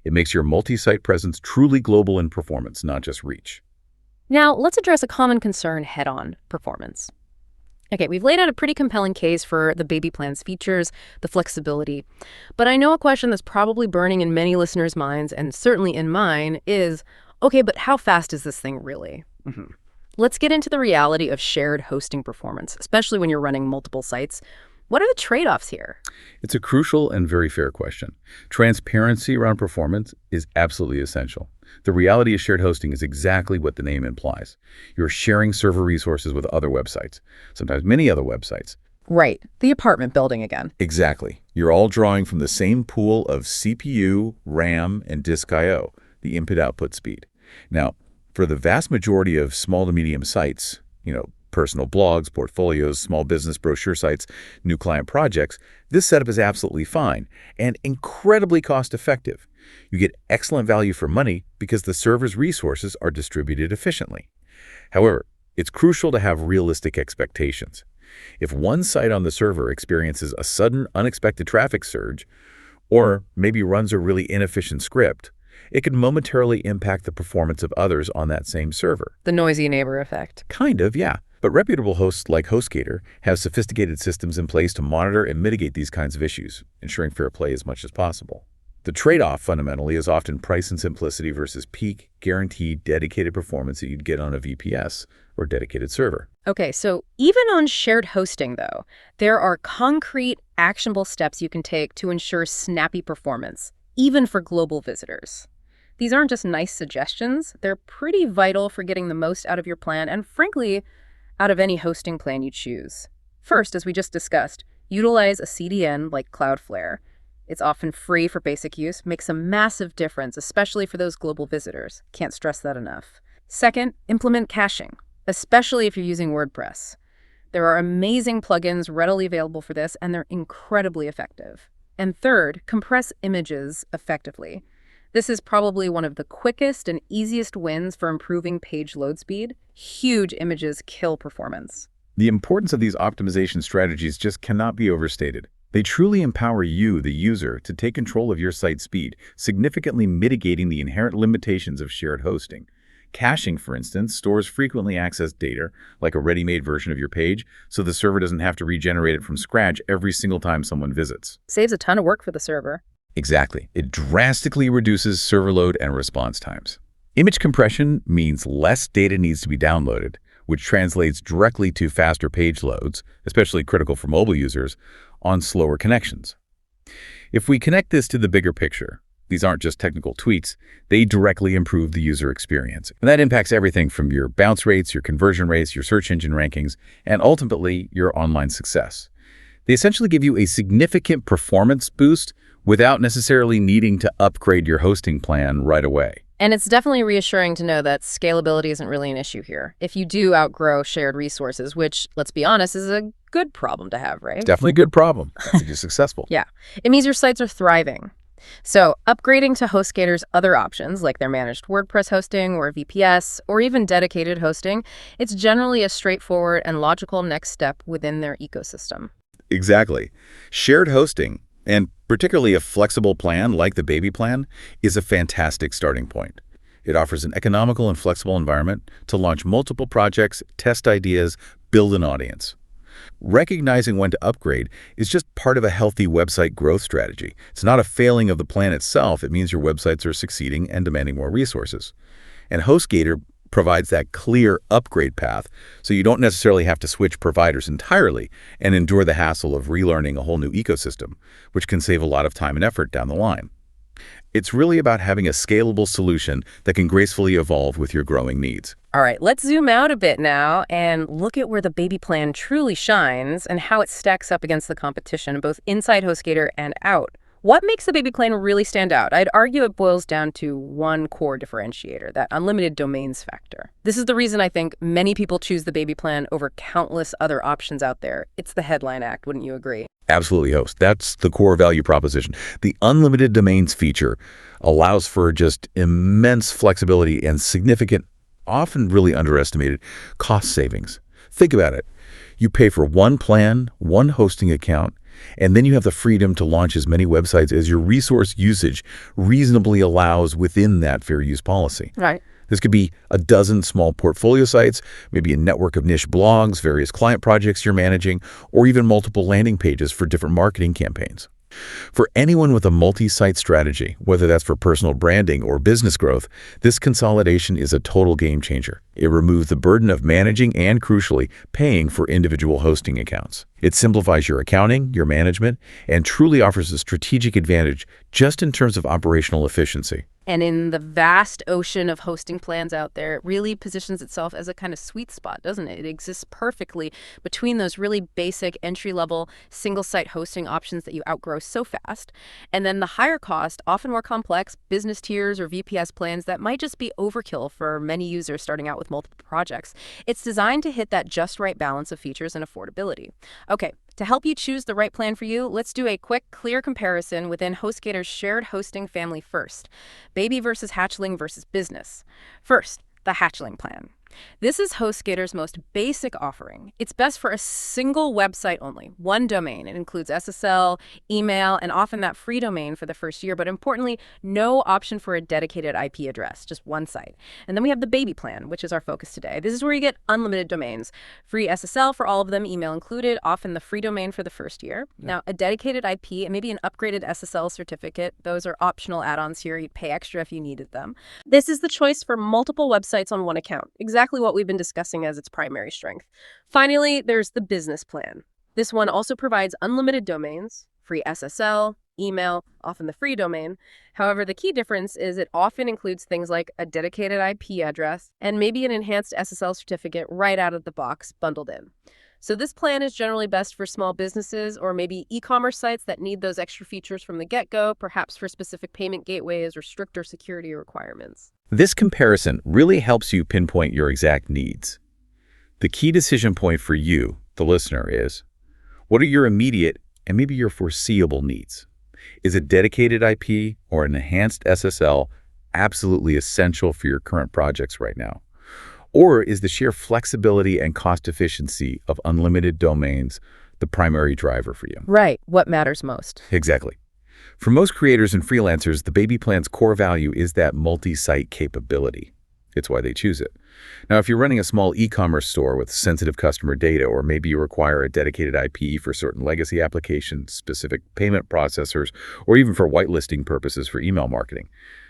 [SPEAKER 2] It makes your multi-site presence truly global in performance, not just reach.
[SPEAKER 1] Now, let's address a common concern head-on: performance. Okay, we've laid out a pretty compelling case for the baby plan's features, the flexibility. But I know a question that's probably burning in many listeners' minds, and certainly in mine, is, okay, but how fast is this thing really? Let's get into the reality of shared hosting performance, especially when you're running multiple sites. What are the trade-offs here?
[SPEAKER 2] It's a crucial and very fair question. Transparency around performance is absolutely essential. The reality of shared hosting is exactly what the name implies. You're sharing server resources with other websites, sometimes many other websites.
[SPEAKER 1] Right, the apartment building again.
[SPEAKER 2] Exactly. You're all drawing from the same pool of CPU, RAM, and disk I/O, the input-output speed. Now, for the vast majority of small to medium sites, personal blogs, portfolios, small business brochure sites, new client projects, this setup is absolutely fine and incredibly cost-effective. You get excellent value for money because the server's resources are distributed efficiently. However, it's crucial to have realistic expectations. If one site on the server experiences a sudden, unexpected traffic surge, or maybe runs a really inefficient script, it could momentarily impact the performance of others on that same server.
[SPEAKER 1] The noisy neighbor effect.
[SPEAKER 2] Kind of, yeah. But reputable hosts like HostGator have sophisticated systems in place to monitor and mitigate these kinds of issues, ensuring fair play as much as possible. The trade-off, fundamentally, is often price and simplicity versus peak, guaranteed, dedicated performance that you'd get on a VPS or dedicated server.
[SPEAKER 1] Okay, so even on shared hosting, though, there are concrete, actionable steps you can take to ensure snappy performance, even for global visitors. These aren't just nice suggestions. They're pretty vital for getting the most out of your plan and, frankly, out of any hosting plan you choose. First, as we just discussed, utilize a CDN like Cloudflare. It's often free for basic use, makes a massive difference, especially for those global visitors. Can't stress that enough. Second, implement caching, especially if you're using WordPress. There are amazing plugins readily available for this, and they're incredibly effective. And third, compress images effectively. This is probably one of the quickest and easiest wins for improving page load speed. Huge images kill performance.
[SPEAKER 2] The importance of these optimization strategies just cannot be overstated. They truly empower you, the user, to take control of your site speed, significantly mitigating the inherent limitations of shared hosting. Caching, for instance, stores frequently accessed data, like a ready-made version of your page, so the server doesn't have to regenerate it from scratch every single time someone visits.
[SPEAKER 1] Saves a ton of work for the server.
[SPEAKER 2] Exactly. It drastically reduces server load and response times. Image compression means less data needs to be downloaded, which translates directly to faster page loads, especially critical for mobile users, on slower connections. If we connect this to the bigger picture, these aren't just technical tweaks, they directly improve the user experience. And that impacts everything from your bounce rates, your conversion rates, your search engine rankings, and ultimately your online success. They essentially give you a significant performance boost without necessarily needing to upgrade your hosting plan right away.
[SPEAKER 1] And it's definitely reassuring to know that scalability isn't really an issue here. If you do outgrow shared resources, which, let's be honest, is a good problem to have, right?
[SPEAKER 2] It's definitely a good problem. That's if you're successful.
[SPEAKER 1] Yeah. It means your sites are thriving. So upgrading to HostGator's other options, like their managed WordPress hosting or VPS, or even dedicated hosting, it's generally a straightforward and logical next step within their ecosystem.
[SPEAKER 2] Exactly. Shared hosting, and particularly a flexible plan like the baby plan, is a fantastic starting point. It offers an economical and flexible environment to launch multiple projects, test ideas, build an audience. Recognizing when to upgrade is just part of a healthy website growth strategy. It's not a failing of the plan itself. It means your websites are succeeding and demanding more resources. And HostGator provides that clear upgrade path, so you don't necessarily have to switch providers entirely and endure the hassle of relearning a whole new ecosystem, which can save a lot of time and effort down the line. It's really about having a scalable solution that can gracefully evolve with your growing needs.
[SPEAKER 1] All right, let's zoom out a bit now and look at where the baby plan truly shines and how it stacks up against the competition, both inside HostGator and out. What makes the baby plan really stand out? I'd argue it boils down to one core differentiator, that unlimited domains factor. This is the reason I think many people choose the baby plan over countless other options out there. It's the headline act, wouldn't you agree?
[SPEAKER 2] Absolutely, host. That's the core value proposition. The unlimited domains feature allows for just immense flexibility and significant, often really underestimated, cost savings. Think about it. You pay for one plan, one hosting account, and then you have the freedom to launch as many websites as your resource usage reasonably allows within that fair use policy.
[SPEAKER 1] Right.
[SPEAKER 2] This could be a dozen small portfolio sites, maybe a network of niche blogs, various client projects you're managing, or even multiple landing pages for different marketing campaigns. For anyone with a multi-site strategy, whether that's for personal branding or business growth, this consolidation is a total game changer. It removes the burden of managing and, crucially, paying for individual hosting accounts. It simplifies your accounting, your management, and truly offers a strategic advantage just in terms of operational efficiency.
[SPEAKER 1] And in the vast ocean of hosting plans out there, it really positions itself as a kind of sweet spot, doesn't it? It exists perfectly between those really basic entry-level single-site hosting options that you outgrow so fast, and then the higher cost, often more complex business tiers or VPS plans that might just be overkill for many users starting out with multiple projects. It's designed to hit that just right balance of features and affordability. Okay, to help you choose the right plan for you, let's do a quick, clear comparison within HostGator's shared hosting family first. Baby versus hatchling versus business. First, the hatchling plan. This is HostGator's most basic offering. It's best for a single website only, one domain. It includes SSL, email, and often that free domain for the first year, but importantly, no option for a dedicated IP address, just one site. And then we have the baby plan, which is our focus today. This is where you get unlimited domains, free SSL for all of them, email included, often the free domain for the first year. Yeah. Now, a dedicated IP and maybe an upgraded SSL certificate, those are optional add-ons here. You'd pay extra if you needed them. This is the choice for multiple websites on one account. Exactly what we've been discussing as its primary strength. Finally, there's the business plan. This one also provides unlimited domains, free SSL, email, often the free domain. However, the key difference is it often includes things like a dedicated IP address and maybe an enhanced SSL certificate right out of the box bundled in. So this plan is generally best for small businesses or maybe e-commerce sites that need those extra features from the get-go, perhaps for specific payment gateways or stricter security requirements.
[SPEAKER 2] This comparison really helps you pinpoint your exact needs. The key decision point for you, the listener, is what are your immediate and maybe your foreseeable needs? Is a dedicated IP or an enhanced SSL absolutely essential for your current projects right now? Or is the sheer flexibility and cost efficiency of unlimited domains the primary driver for you?
[SPEAKER 1] Right. What matters most?
[SPEAKER 2] Exactly. For most creators and freelancers, the baby plan's core value is that multi-site capability. It's why they choose it. Now, if you're running a small e-commerce store with sensitive customer data, or maybe you require a dedicated IP for certain legacy applications, specific payment processors, or even for whitelisting purposes for email marketing,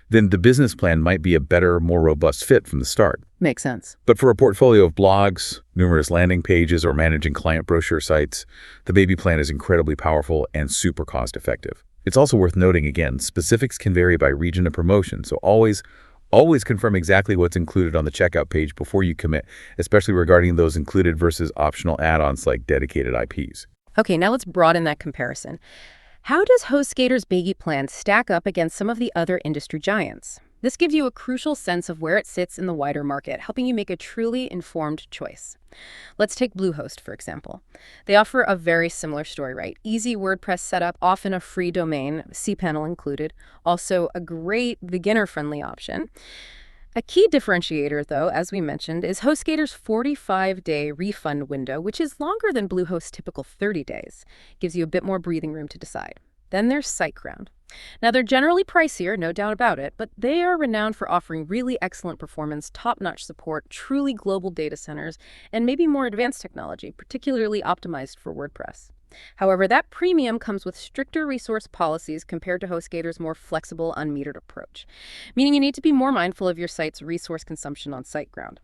[SPEAKER 2] then the business plan might be a better, more robust fit from the start.
[SPEAKER 1] Makes sense.
[SPEAKER 2] But for a portfolio of blogs, numerous landing pages, or managing client brochure sites, the baby plan is incredibly powerful and super cost-effective. It's also worth noting, again, specifics can vary by region and promotion, so always confirm exactly what's included on the checkout page before you commit, especially regarding those included versus optional add-ons like dedicated IPs.
[SPEAKER 1] Okay, now let's broaden that comparison. How does HostGator's Baby Plan stack up against some of the other industry giants? This gives you a crucial sense of where it sits in the wider market, helping you make a truly informed choice. Let's take Bluehost, for example. They offer a very similar story, right? Easy WordPress setup, often a free domain, cPanel included, also a great beginner-friendly option. A key differentiator, though, as we mentioned, is HostGator's 45-day refund window, which is longer than Bluehost's typical 30 days. Gives you a bit more breathing room to decide. Then there's SiteGround. Now, they're generally pricier, no doubt about it, but they are renowned for offering really excellent performance, top-notch support, truly global data centers, and maybe more advanced technology, particularly optimized for WordPress. However, that premium comes with stricter resource policies compared to HostGator's more flexible, unmetered approach, meaning you need to be more mindful of your site's resource consumption on SiteGround.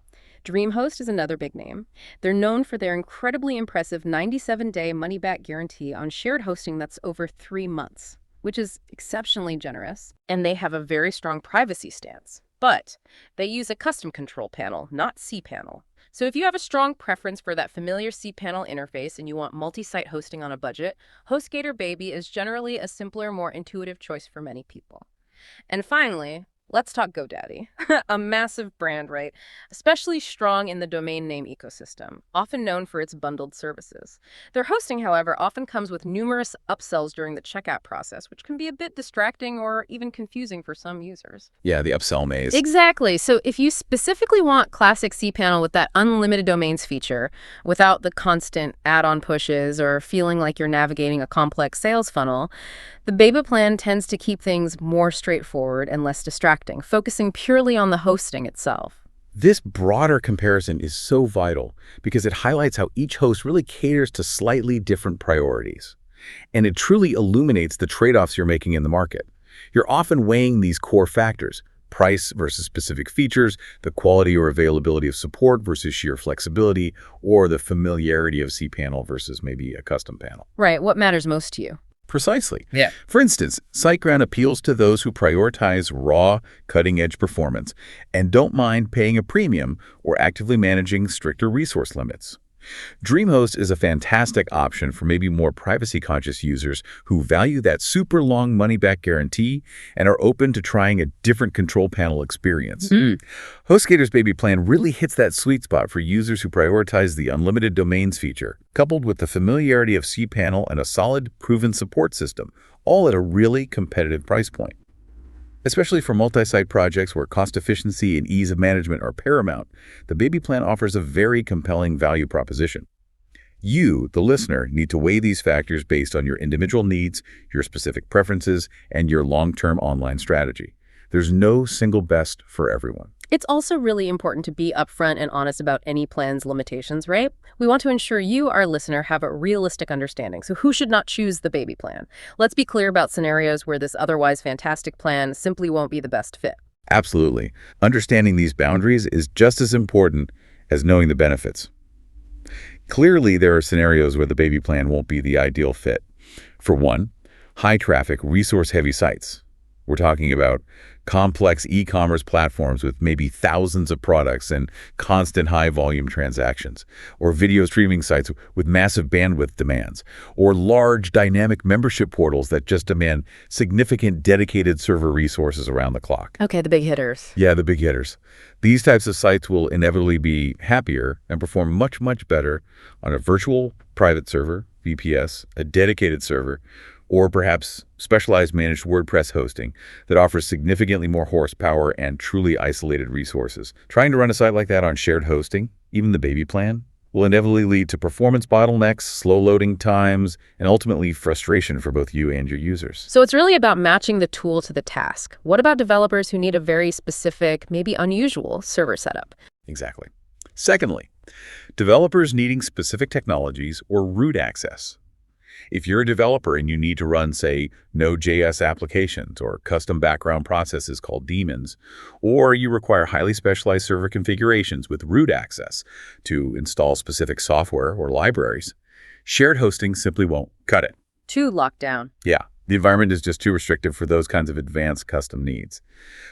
[SPEAKER 1] DreamHost is another big name. They're known for their incredibly impressive 97-day money-back guarantee on shared hosting that's over 3 months, which is exceptionally generous, and they have a very strong privacy stance. But they use a custom control panel, not cPanel. So if you have a strong preference for that familiar cPanel interface and you want multi-site hosting on a budget, HostGator Baby is generally a simpler, more intuitive choice for many people. And finally, let's talk GoDaddy, a massive brand, right? Especially strong in the domain name ecosystem, often known for its bundled services. Their hosting, however, often comes with numerous upsells during the checkout process, which can be a bit distracting or even confusing for some users.
[SPEAKER 2] Yeah, the upsell maze.
[SPEAKER 1] Exactly. So if you specifically want classic cPanel with that unlimited domains feature, without the constant add-on pushes or feeling like you're navigating a complex sales funnel, the Baby plan tends to keep things more straightforward and less distracting, focusing purely on the hosting itself.
[SPEAKER 2] This broader comparison is so vital because it highlights how each host really caters to slightly different priorities. And it truly illuminates the trade-offs you're making in the market. You're often weighing these core factors: price versus specific features, the quality or availability of support versus sheer flexibility, or the familiarity of cPanel versus maybe a custom panel.
[SPEAKER 1] Right. What matters most to you?
[SPEAKER 2] Precisely.
[SPEAKER 3] Yeah.
[SPEAKER 2] For instance, SiteGround appeals to those who prioritize raw, cutting-edge performance and don't mind paying a premium or actively managing stricter resource limits. DreamHost is a fantastic option for maybe more privacy-conscious users who value that super long money-back guarantee and are open to trying a different control panel experience. HostGator's Baby plan really hits that sweet spot for users who prioritize the unlimited domains feature, coupled with the familiarity of cPanel and a solid, proven support system, all at a really competitive price point. Especially for multi-site projects where cost efficiency and ease of management are paramount, the Baby plan offers a very compelling value proposition. You, the listener, need to weigh these factors based on your individual needs, your specific preferences, and your long-term online strategy. There's no single best for everyone.
[SPEAKER 1] It's also really important to be upfront and honest about any plan's limitations, right? We want to ensure you, our listener, have a realistic understanding. So who should not choose the Baby plan? Let's be clear about scenarios where this otherwise fantastic plan simply won't be the best fit.
[SPEAKER 2] Absolutely. Understanding these boundaries is just as important as knowing the benefits. Clearly, there are scenarios where the Baby plan won't be the ideal fit. For one, high-traffic, resource-heavy sites. We're talking about complex e-commerce platforms with maybe thousands of products and constant high-volume transactions, or video streaming sites with massive bandwidth demands, or large dynamic membership portals that just demand significant dedicated server resources around the clock.
[SPEAKER 1] Okay, the big hitters.
[SPEAKER 2] Yeah, the big hitters. These types of sites will inevitably be happier and perform much, much better on a virtual private server, VPS, a dedicated server, or perhaps specialized managed WordPress hosting that offers significantly more horsepower and truly isolated resources. Trying to run a site like that on shared hosting, even the Baby plan, will inevitably lead to performance bottlenecks, slow loading times, and ultimately frustration for both you and your users.
[SPEAKER 1] So it's really about matching the tool to the task. What about developers who need a very specific, maybe unusual server setup?
[SPEAKER 2] Exactly. Secondly, developers needing specific technologies or root access. If you're a developer and you need to run, say, Node.js applications or custom background processes called daemons, or you require highly specialized server configurations with root access to install specific software or libraries, shared hosting simply won't cut it.
[SPEAKER 1] Too locked down.
[SPEAKER 2] Yeah, the environment is just too restrictive for those kinds of advanced custom needs.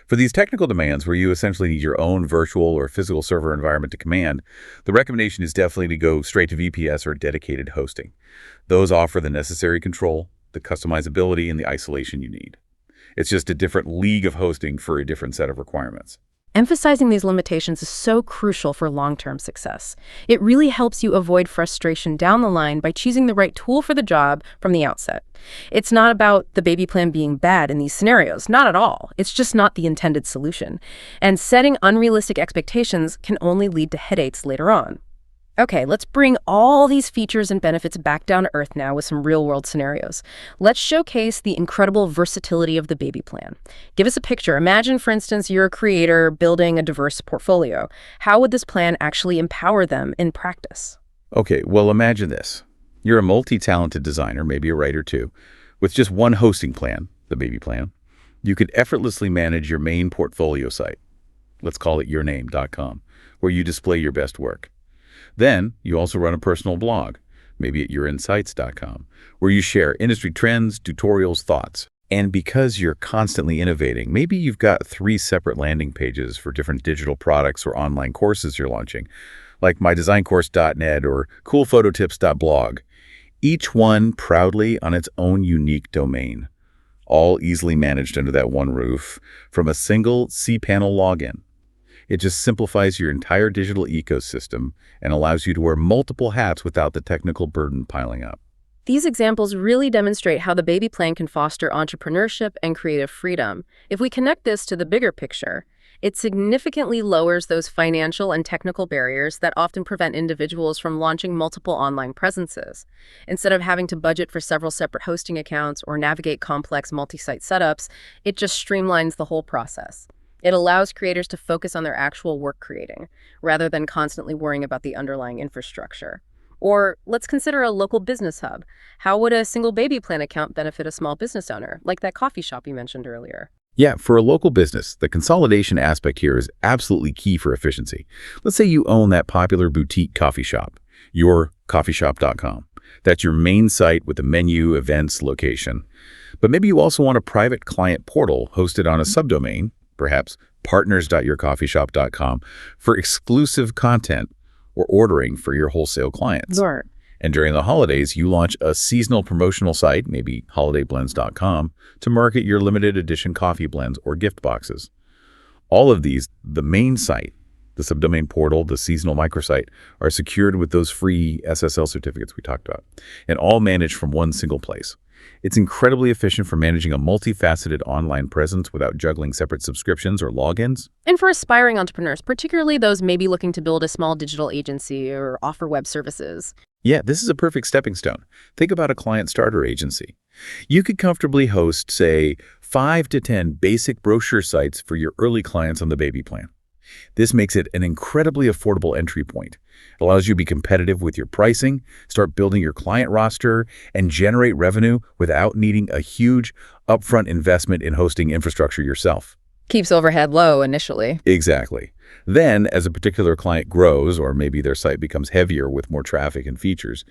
[SPEAKER 2] For these technical demands where you essentially need your own virtual or physical server environment to command, the recommendation is definitely to go straight to VPS or dedicated hosting. Those offer the necessary control, the customizability, and the isolation you need. It's just a different league of hosting for a different set of requirements.
[SPEAKER 1] Emphasizing these limitations is so crucial for long-term success. It really helps you avoid frustration down the line by choosing the right tool for the job from the outset. It's not about the baby plan being bad in these scenarios, not at all. It's just not the intended solution. And setting unrealistic expectations can only lead to headaches later on. Okay, let's bring all these features and benefits back down to earth now with some real-world scenarios. Let's showcase the incredible versatility of the baby plan. Give us a picture. Imagine, for instance, you're a creator building a diverse portfolio. How would this plan actually empower them in practice?
[SPEAKER 2] Okay, well, imagine this. You're a multi-talented designer, maybe a writer too, with just one hosting plan, the baby plan. You could effortlessly manage your main portfolio site. Let's call it yourname.com, where you display your best work. Then you also run a personal blog, maybe at yourinsights.com, where you share industry trends, tutorials, thoughts. And because you're constantly innovating, maybe you've got 3 separate landing pages for different digital products or online courses you're launching, like mydesigncourse.net or coolphototips.blog, each one proudly on its own unique domain, all easily managed under that one roof from a single cPanel login. It just simplifies your entire digital ecosystem and allows you to wear multiple hats without the technical burden piling up.
[SPEAKER 1] These examples really demonstrate how the baby plan can foster entrepreneurship and creative freedom. If we connect this to the bigger picture, it significantly lowers those financial and technical barriers that often prevent individuals from launching multiple online presences. Instead of having to budget for several separate hosting accounts or navigate complex multi-site setups, it just streamlines the whole process. It allows creators to focus on their actual work creating, rather than constantly worrying about the underlying infrastructure. Or let's consider a local business hub. How would a single baby plan account benefit a small business owner, like that coffee shop you mentioned earlier?
[SPEAKER 2] Yeah, for a local business, the consolidation aspect here is absolutely key for efficiency. Let's say you own that popular boutique coffee shop, yourcoffeeshop.com. That's your main site with the menu, events, location. But maybe you also want a private client portal hosted on a subdomain, perhaps partners.yourcoffeeshop.com, for exclusive content or ordering for your wholesale clients.
[SPEAKER 1] Sure.
[SPEAKER 2] And during the holidays, you launch a seasonal promotional site, maybe holidayblends.com, to market your limited edition coffee blends or gift boxes. All of these, the main site, the subdomain portal, the seasonal microsite, are secured with those free SSL certificates we talked about, and all managed from one single place. It's incredibly efficient for managing a multifaceted online presence without juggling separate subscriptions or logins.
[SPEAKER 1] And for aspiring entrepreneurs, particularly those maybe looking to build a small digital agency or offer web services.
[SPEAKER 2] Yeah, this is a perfect stepping stone. Think about a client starter agency. You could comfortably host, say, 5 to 10 basic brochure sites for your early clients on the baby plan. This makes it an incredibly affordable entry point. It allows you to be competitive with your pricing, start building your client roster, and generate revenue without needing a huge upfront investment in hosting infrastructure yourself.
[SPEAKER 1] Keeps overhead low initially.
[SPEAKER 2] Exactly. Then, as a particular client grows, or maybe their site becomes heavier with more traffic and features,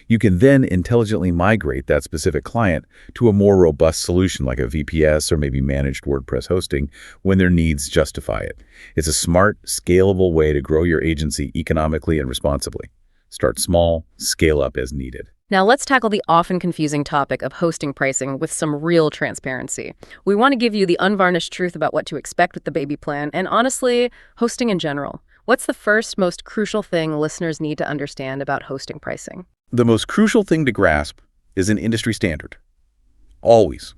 [SPEAKER 2] you can then intelligently migrate that specific client to a more robust solution like a VPS or maybe managed WordPress hosting when their needs justify it. It's a smart, scalable way to grow your agency economically and responsibly. Start small, scale up as needed.
[SPEAKER 1] Now let's tackle the often confusing topic of hosting pricing with some real transparency. We want to give you the unvarnished truth about what to expect with the baby plan and, honestly, hosting in general. What's the first, most crucial thing listeners need to understand about hosting pricing?
[SPEAKER 2] The most crucial thing to grasp is an industry standard. Always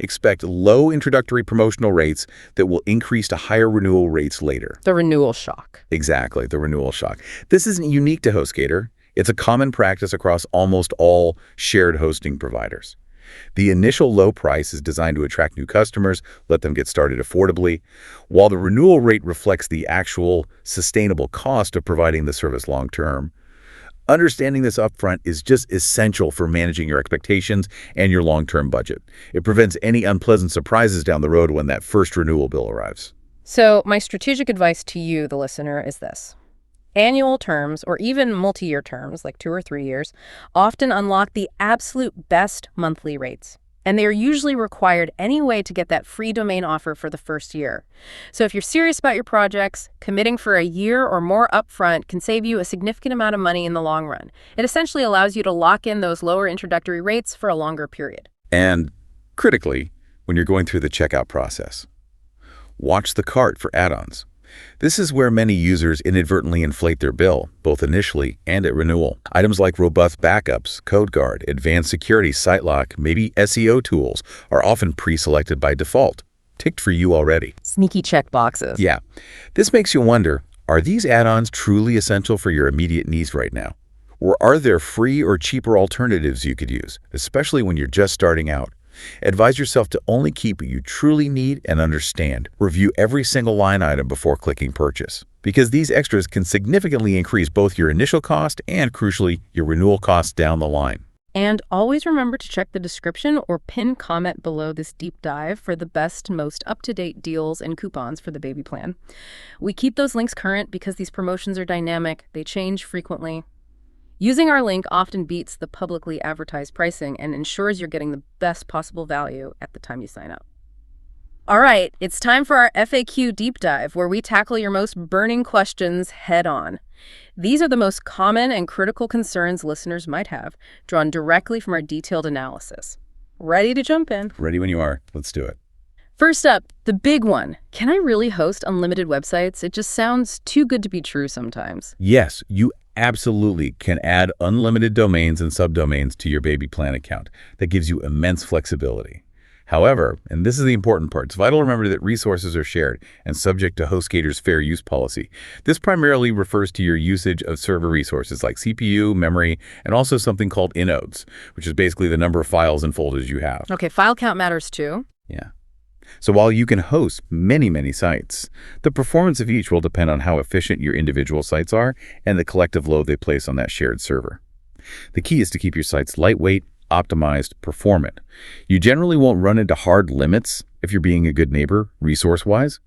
[SPEAKER 2] expect low introductory promotional rates that will increase to higher renewal rates later.
[SPEAKER 1] The renewal shock.
[SPEAKER 2] Exactly, the renewal shock. This isn't unique to HostGator. It's a common practice across almost all shared hosting providers. The initial low price is designed to attract new customers, let them get started affordably, while the renewal rate reflects the actual sustainable cost of providing the service long term. Understanding this upfront is just essential for managing your expectations and your long-term budget. It prevents any unpleasant surprises down the road when that first renewal bill arrives.
[SPEAKER 1] So my strategic advice to you, the listener, is this. Annual terms, or even multi-year terms, like 2 or 3 years, often unlock the absolute best monthly rates. and they are usually required anyway to get that free domain offer for the first year. So if you're serious about your projects, committing for a year or more upfront can save you a significant amount of money in the long run. It essentially allows you to lock in those lower introductory rates for a longer period.
[SPEAKER 2] And critically, when you're going through the checkout process, watch the cart for add-ons. This is where many users inadvertently inflate their bill, both initially and at renewal. Items like robust backups, CodeGuard, advanced security, SiteLock, maybe SEO tools are often pre-selected by default, ticked for you already.
[SPEAKER 1] Sneaky check boxes.
[SPEAKER 2] Yeah. This makes you wonder, are these add-ons truly essential for your immediate needs right now? Or are there free or cheaper alternatives you could use, especially when you're just starting out? Advise yourself to only keep what you truly need and understand. Review every single line item before clicking purchase, because these extras can significantly increase both your initial cost and, crucially, your renewal costs down the line.
[SPEAKER 1] And always remember to check the description or pinned comment below this deep dive for the best, most up-to-date deals and coupons for the baby plan. We keep those links current because these promotions are dynamic, they change frequently. Using our link often beats the publicly advertised pricing and ensures you're getting the best possible value at the time you sign up. All right, it's time for our FAQ deep dive, where we tackle your most burning questions head on. These are the most common and critical concerns listeners might have, drawn directly from our detailed analysis. Ready to jump in?
[SPEAKER 2] Ready when you are. Let's do it.
[SPEAKER 1] First up, the big one. Can I really host unlimited websites? It just sounds too good to be true sometimes.
[SPEAKER 2] Yes, you absolutely can add unlimited domains and subdomains to your baby plan account. That gives you immense flexibility. However, and this is the important part, it's vital to remember that resources are shared and subject to HostGator's fair use policy. This primarily refers to your usage of server resources like CPU, memory, and also something called inodes, which is basically the number of files and folders you have.
[SPEAKER 1] Okay, file count matters too.
[SPEAKER 2] Yeah. So while you can host many sites, the performance of each will depend on how efficient your individual sites are and the collective load they place on that shared server. The key is to keep your sites lightweight, optimized, performant. You generally won't run into hard limits if you're being a good neighbor, resource-wise.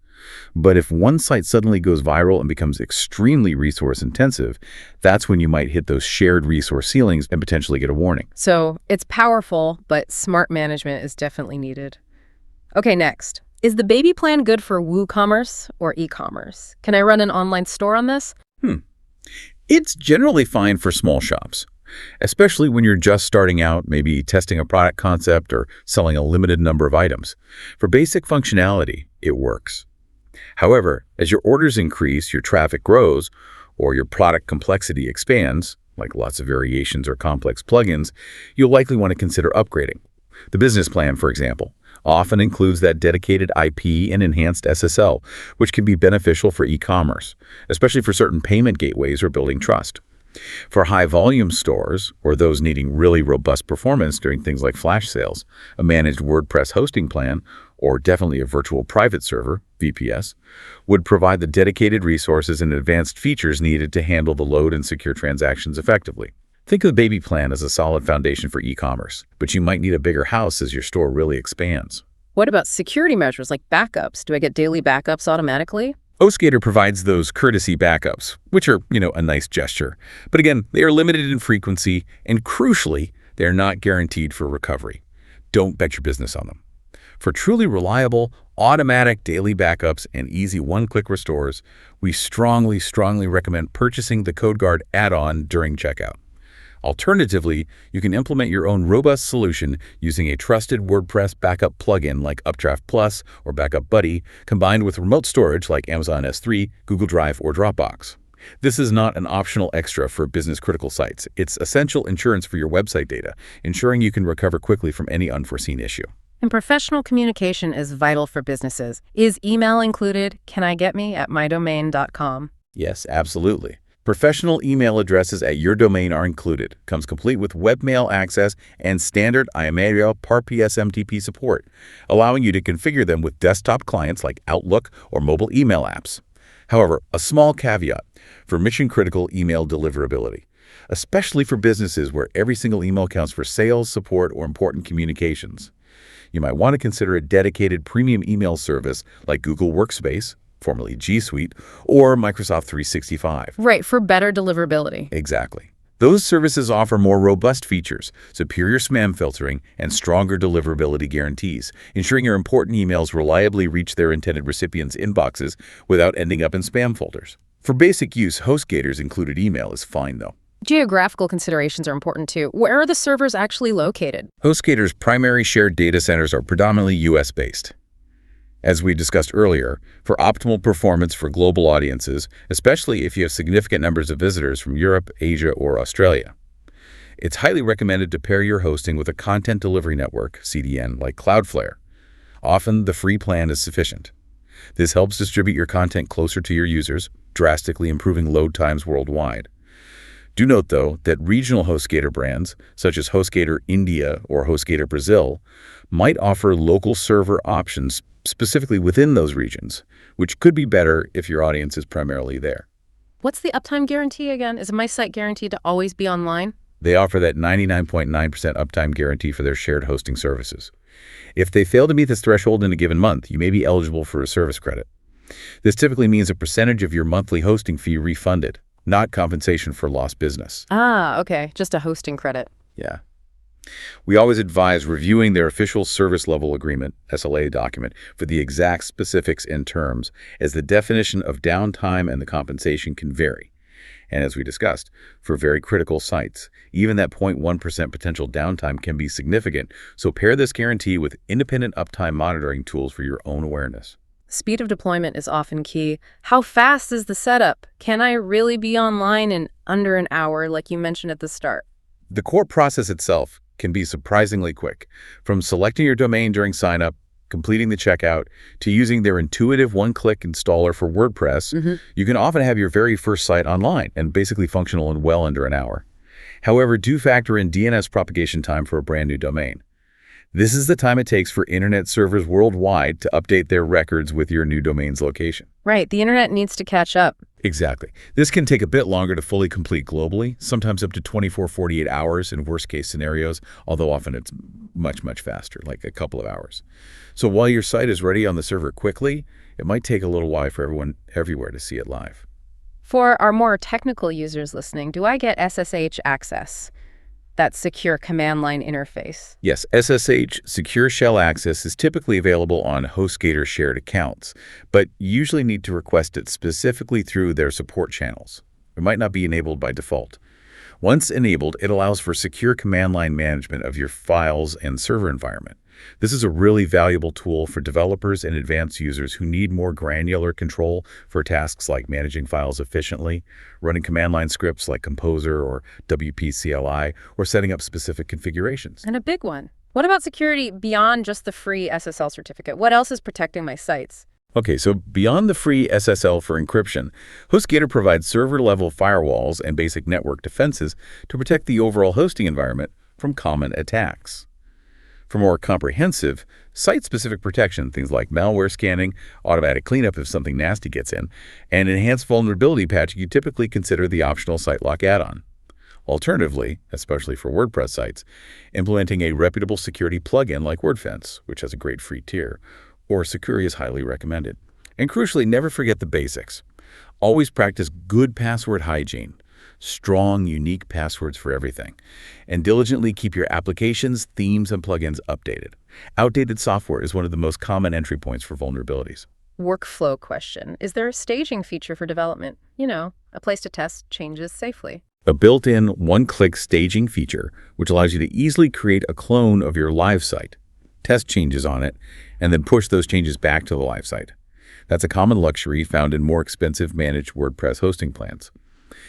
[SPEAKER 2] But if one site suddenly goes viral and becomes extremely resource-intensive, that's when you might hit those shared resource ceilings and potentially get a warning.
[SPEAKER 1] So it's powerful, but smart management is definitely needed. Okay, next. Is the baby plan good for WooCommerce or e-commerce? Can I run an online store on this?
[SPEAKER 2] It's generally fine for small shops, especially when you're just starting out, maybe testing a product concept or selling a limited number of items. For basic functionality, it works. However, as your orders increase, your traffic grows, or your product complexity expands, like lots of variations or complex plugins, you'll likely want to consider upgrading. The business plan, for example, often includes that dedicated IP and enhanced SSL, which can be beneficial for e-commerce, especially for certain payment gateways or building trust. For high-volume stores, or those needing really robust performance during things like flash sales, a managed WordPress hosting plan, or definitely a virtual private server, VPS, would provide the dedicated resources and advanced features needed to handle the load and secure transactions effectively. Think of the baby plan as a solid foundation for e-commerce, but you might need a bigger house as your store really expands.
[SPEAKER 1] What about security measures like backups? Do I get daily backups automatically?
[SPEAKER 2] HostGator provides those courtesy backups, which are, a nice gesture. But again, they are limited in frequency, and crucially, they are not guaranteed for recovery. Don't bet your business on them. For truly reliable, automatic daily backups and easy one-click restores, we strongly recommend purchasing the CodeGuard add-on during checkout. Alternatively, you can implement your own robust solution using a trusted WordPress backup plugin like Updraft Plus or Backup Buddy, combined with remote storage like Amazon S3, Google Drive, or Dropbox. This is not an optional extra for business-critical sites. It's essential insurance for your website data, ensuring you can recover quickly from any unforeseen issue.
[SPEAKER 1] And professional communication is vital for businesses. Is email included? Can I get me at mydomain.com?
[SPEAKER 2] Yes, absolutely. Professional email addresses at your domain are included. Comes complete with webmail access and standard IMAIL PAR-PS MTP support, allowing you to configure them with desktop clients like Outlook or mobile email apps. However, a small caveat for mission-critical email deliverability, especially for businesses where every single email counts for sales, support, or important communications. You might want to consider a dedicated premium email service like Google Workspace, formerly G Suite, or Microsoft 365.
[SPEAKER 1] Right, for better deliverability.
[SPEAKER 2] Exactly. Those services offer more robust features, superior spam filtering, and stronger deliverability guarantees, ensuring your important emails reliably reach their intended recipients' inboxes without ending up in spam folders. For basic use, HostGator's included email is fine, though.
[SPEAKER 1] Geographical considerations are important too. Where are the servers actually located?
[SPEAKER 2] HostGator's primary shared data centers are predominantly US-based. As we discussed earlier, for optimal performance for global audiences, especially if you have significant numbers of visitors from Europe, Asia, or Australia, it's highly recommended to pair your hosting with a content delivery network, CDN, like Cloudflare. Often, the free plan is sufficient. This helps distribute your content closer to your users, drastically improving load times worldwide. Do note, though, that regional HostGator brands, such as HostGator India or HostGator Brazil, might offer local server options specifically within those regions, which could be better if your audience is primarily there.
[SPEAKER 1] What's the uptime guarantee again? Is my site guaranteed to always be online?
[SPEAKER 2] They offer that 99.9% uptime guarantee for their shared hosting services. If they fail to meet this threshold in a given month, you may be eligible for a service credit. This typically means a percentage of your monthly hosting fee refunded, not compensation for lost business.
[SPEAKER 1] Ah, okay. Just a hosting credit.
[SPEAKER 2] Yeah. We always advise reviewing their official service level agreement, SLA document, for the exact specifics and terms, as the definition of downtime and the compensation can vary. And as we discussed, for very critical sites, even that 0.1% potential downtime can be significant, so pair this guarantee with independent uptime monitoring tools for your own awareness.
[SPEAKER 1] Speed of deployment is often key. How fast is the setup? Can I really be online in under an hour, like you mentioned at the start?
[SPEAKER 2] The core process itself can be surprisingly quick, from selecting your domain during sign-up, completing the checkout, to using their intuitive one-click installer for WordPress. You can often have your very first site online and basically functional in well under an hour. However, do factor in DNS propagation time for a brand new domain. This is the time it takes for internet servers worldwide to update their records with your new domain's location.
[SPEAKER 1] Right, the internet needs to catch up.
[SPEAKER 2] Exactly. This can take a bit longer to fully complete globally, sometimes up to 48 hours in worst-case scenarios, although often it's much, much faster, like a couple of hours. So while your site is ready on the server quickly, it might take a little while for everyone everywhere to see it live.
[SPEAKER 1] For our more technical users listening, do I get SSH access? That secure command line interface.
[SPEAKER 2] Yes, SSH, Secure Shell Access, is typically available on HostGator shared accounts, but you usually need to request it specifically through their support channels. It might not be enabled by default. Once enabled, it allows for secure command line management of your files and server environment. This is a really valuable tool for developers and advanced users who need more granular control for tasks like managing files efficiently, running command line scripts like Composer or WP CLI, or setting up specific configurations.
[SPEAKER 1] And a big one. What about security beyond just the free SSL certificate? What else is protecting my sites?
[SPEAKER 2] Okay, so beyond the free SSL for encryption, HostGator provides server-level firewalls and basic network defenses to protect the overall hosting environment from common attacks. For more comprehensive, site-specific protection, things like malware scanning, automatic cleanup if something nasty gets in, and enhanced vulnerability patching, you typically consider the optional SiteLock add-on. Alternatively, especially for WordPress sites, implementing a reputable security plugin like WordFence, which has a great free tier, or Securi is highly recommended. And crucially, never forget the basics. Always practice good password hygiene. Strong, unique passwords for everything, and diligently keep your applications, themes, and plugins updated. Outdated software is one of the most common entry points for vulnerabilities.
[SPEAKER 1] Workflow question. Is there a staging feature for development? You know, a place to test changes safely.
[SPEAKER 2] A built-in one-click staging feature, which allows you to easily create a clone of your live site, test changes on it, and then push those changes back to the live site. That's a common luxury found in more expensive managed WordPress hosting plans.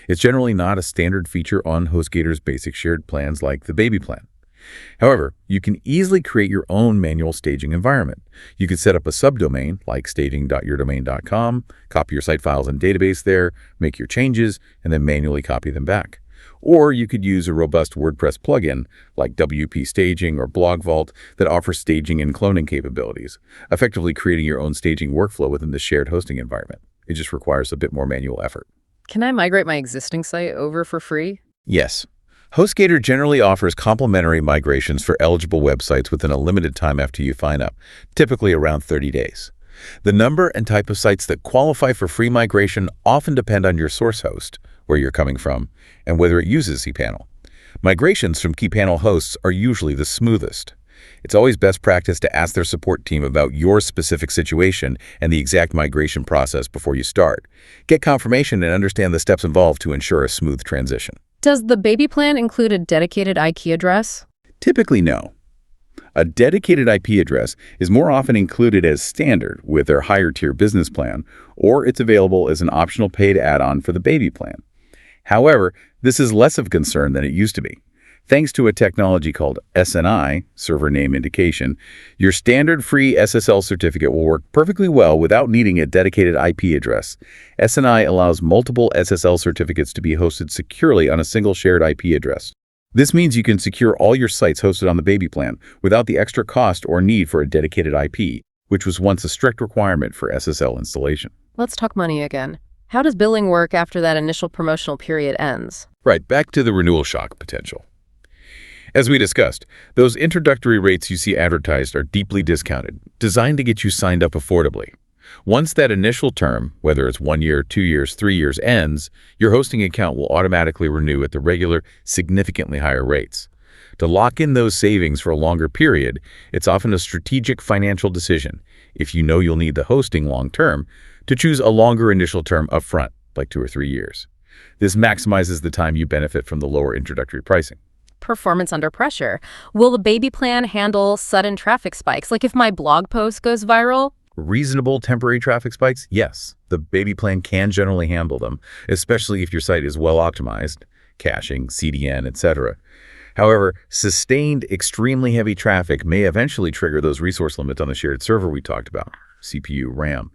[SPEAKER 2] It's generally not a standard feature on HostGator's basic shared plans like the Baby plan. However, you can easily create your own manual staging environment. You could set up a subdomain like staging.yourdomain.com, copy your site files and database there, make your changes, and then manually copy them back. Or you could use a robust WordPress plugin like WP Staging or Blog Vault that offers staging and cloning capabilities, effectively creating your own staging workflow within the shared hosting environment. It just requires a bit more manual effort.
[SPEAKER 1] Can I migrate my existing site over for free?
[SPEAKER 2] Yes. HostGator generally offers complimentary migrations for eligible websites within a limited time after you sign up, typically around 30 days. The number and type of sites that qualify for free migration often depend on your source host, where you're coming from, and whether it uses cPanel. Migrations from keypanel hosts are usually the smoothest. It's always best practice to ask their support team about your specific situation and the exact migration process before you start. Get confirmation and understand the steps involved to ensure a smooth transition.
[SPEAKER 1] Does the baby plan include a dedicated IP address?
[SPEAKER 2] Typically, no. A dedicated IP address is more often included as standard with their higher-tier business plan, or it's available as an optional paid add-on for the baby plan. However, this is less of a concern than it used to be. Thanks to a technology called SNI, Server Name Indication, your standard free SSL certificate will work perfectly well without needing a dedicated IP address. SNI allows multiple SSL certificates to be hosted securely on a single shared IP address. This means you can secure all your sites hosted on the baby plan without the extra cost or need for a dedicated IP, which was once a strict requirement for SSL installation.
[SPEAKER 1] Let's talk money again. How does billing work after that initial promotional period ends?
[SPEAKER 2] Right, back to the renewal shock potential. As we discussed, those introductory rates you see advertised are deeply discounted, designed to get you signed up affordably. Once that initial term, whether it's 1 year, 2 years, 3 years, ends, your hosting account will automatically renew at the regular, significantly higher rates. To lock in those savings for a longer period, it's often a strategic financial decision, if you know you'll need the hosting long-term, to choose a longer initial term upfront, like 2 or 3 years. This maximizes the time you benefit from the lower introductory pricing.
[SPEAKER 1] Performance under pressure. Will the baby plan handle sudden traffic spikes? Like if my blog post goes viral?
[SPEAKER 2] Reasonable temporary traffic spikes? Yes, the baby plan can generally handle them, especially if your site is well optimized, caching, CDN, etc. However, sustained, extremely heavy traffic may eventually trigger those resource limits on the shared server we talked about, CPU, RAM.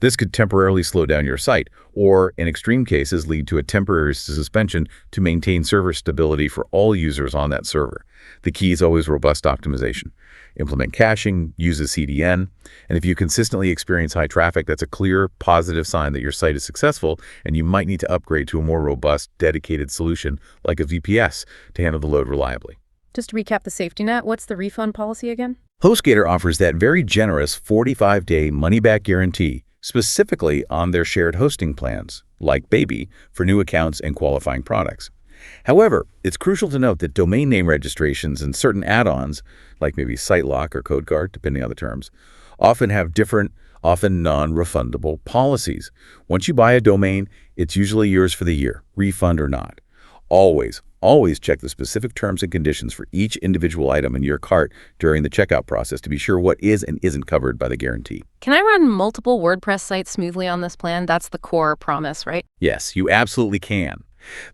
[SPEAKER 2] This could temporarily slow down your site, or in extreme cases lead to a temporary suspension to maintain server stability for all users on that server. The key is always robust optimization. Implement caching, use a CDN, and if you consistently experience high traffic, that's a clear, positive sign that your site is successful, and you might need to upgrade to a more robust, dedicated solution like a VPS to handle the load reliably.
[SPEAKER 1] Just to recap the safety net, what's the refund policy again?
[SPEAKER 2] HostGator offers that very generous 45-day money-back guarantee, specifically on their shared hosting plans, like Baby, for new accounts and qualifying products. However, it's crucial to note that domain name registrations and certain add-ons, like maybe SiteLock or CodeGuard, depending on the terms, often have different, often non-refundable policies. Once you buy a domain, it's usually yours for the year, refund or not. Always check the specific terms and conditions for each individual item in your cart during the checkout process to be sure what is and isn't covered by the guarantee.
[SPEAKER 1] Can I run multiple WordPress sites smoothly on this plan? That's the core promise, right?
[SPEAKER 2] Yes, you absolutely can.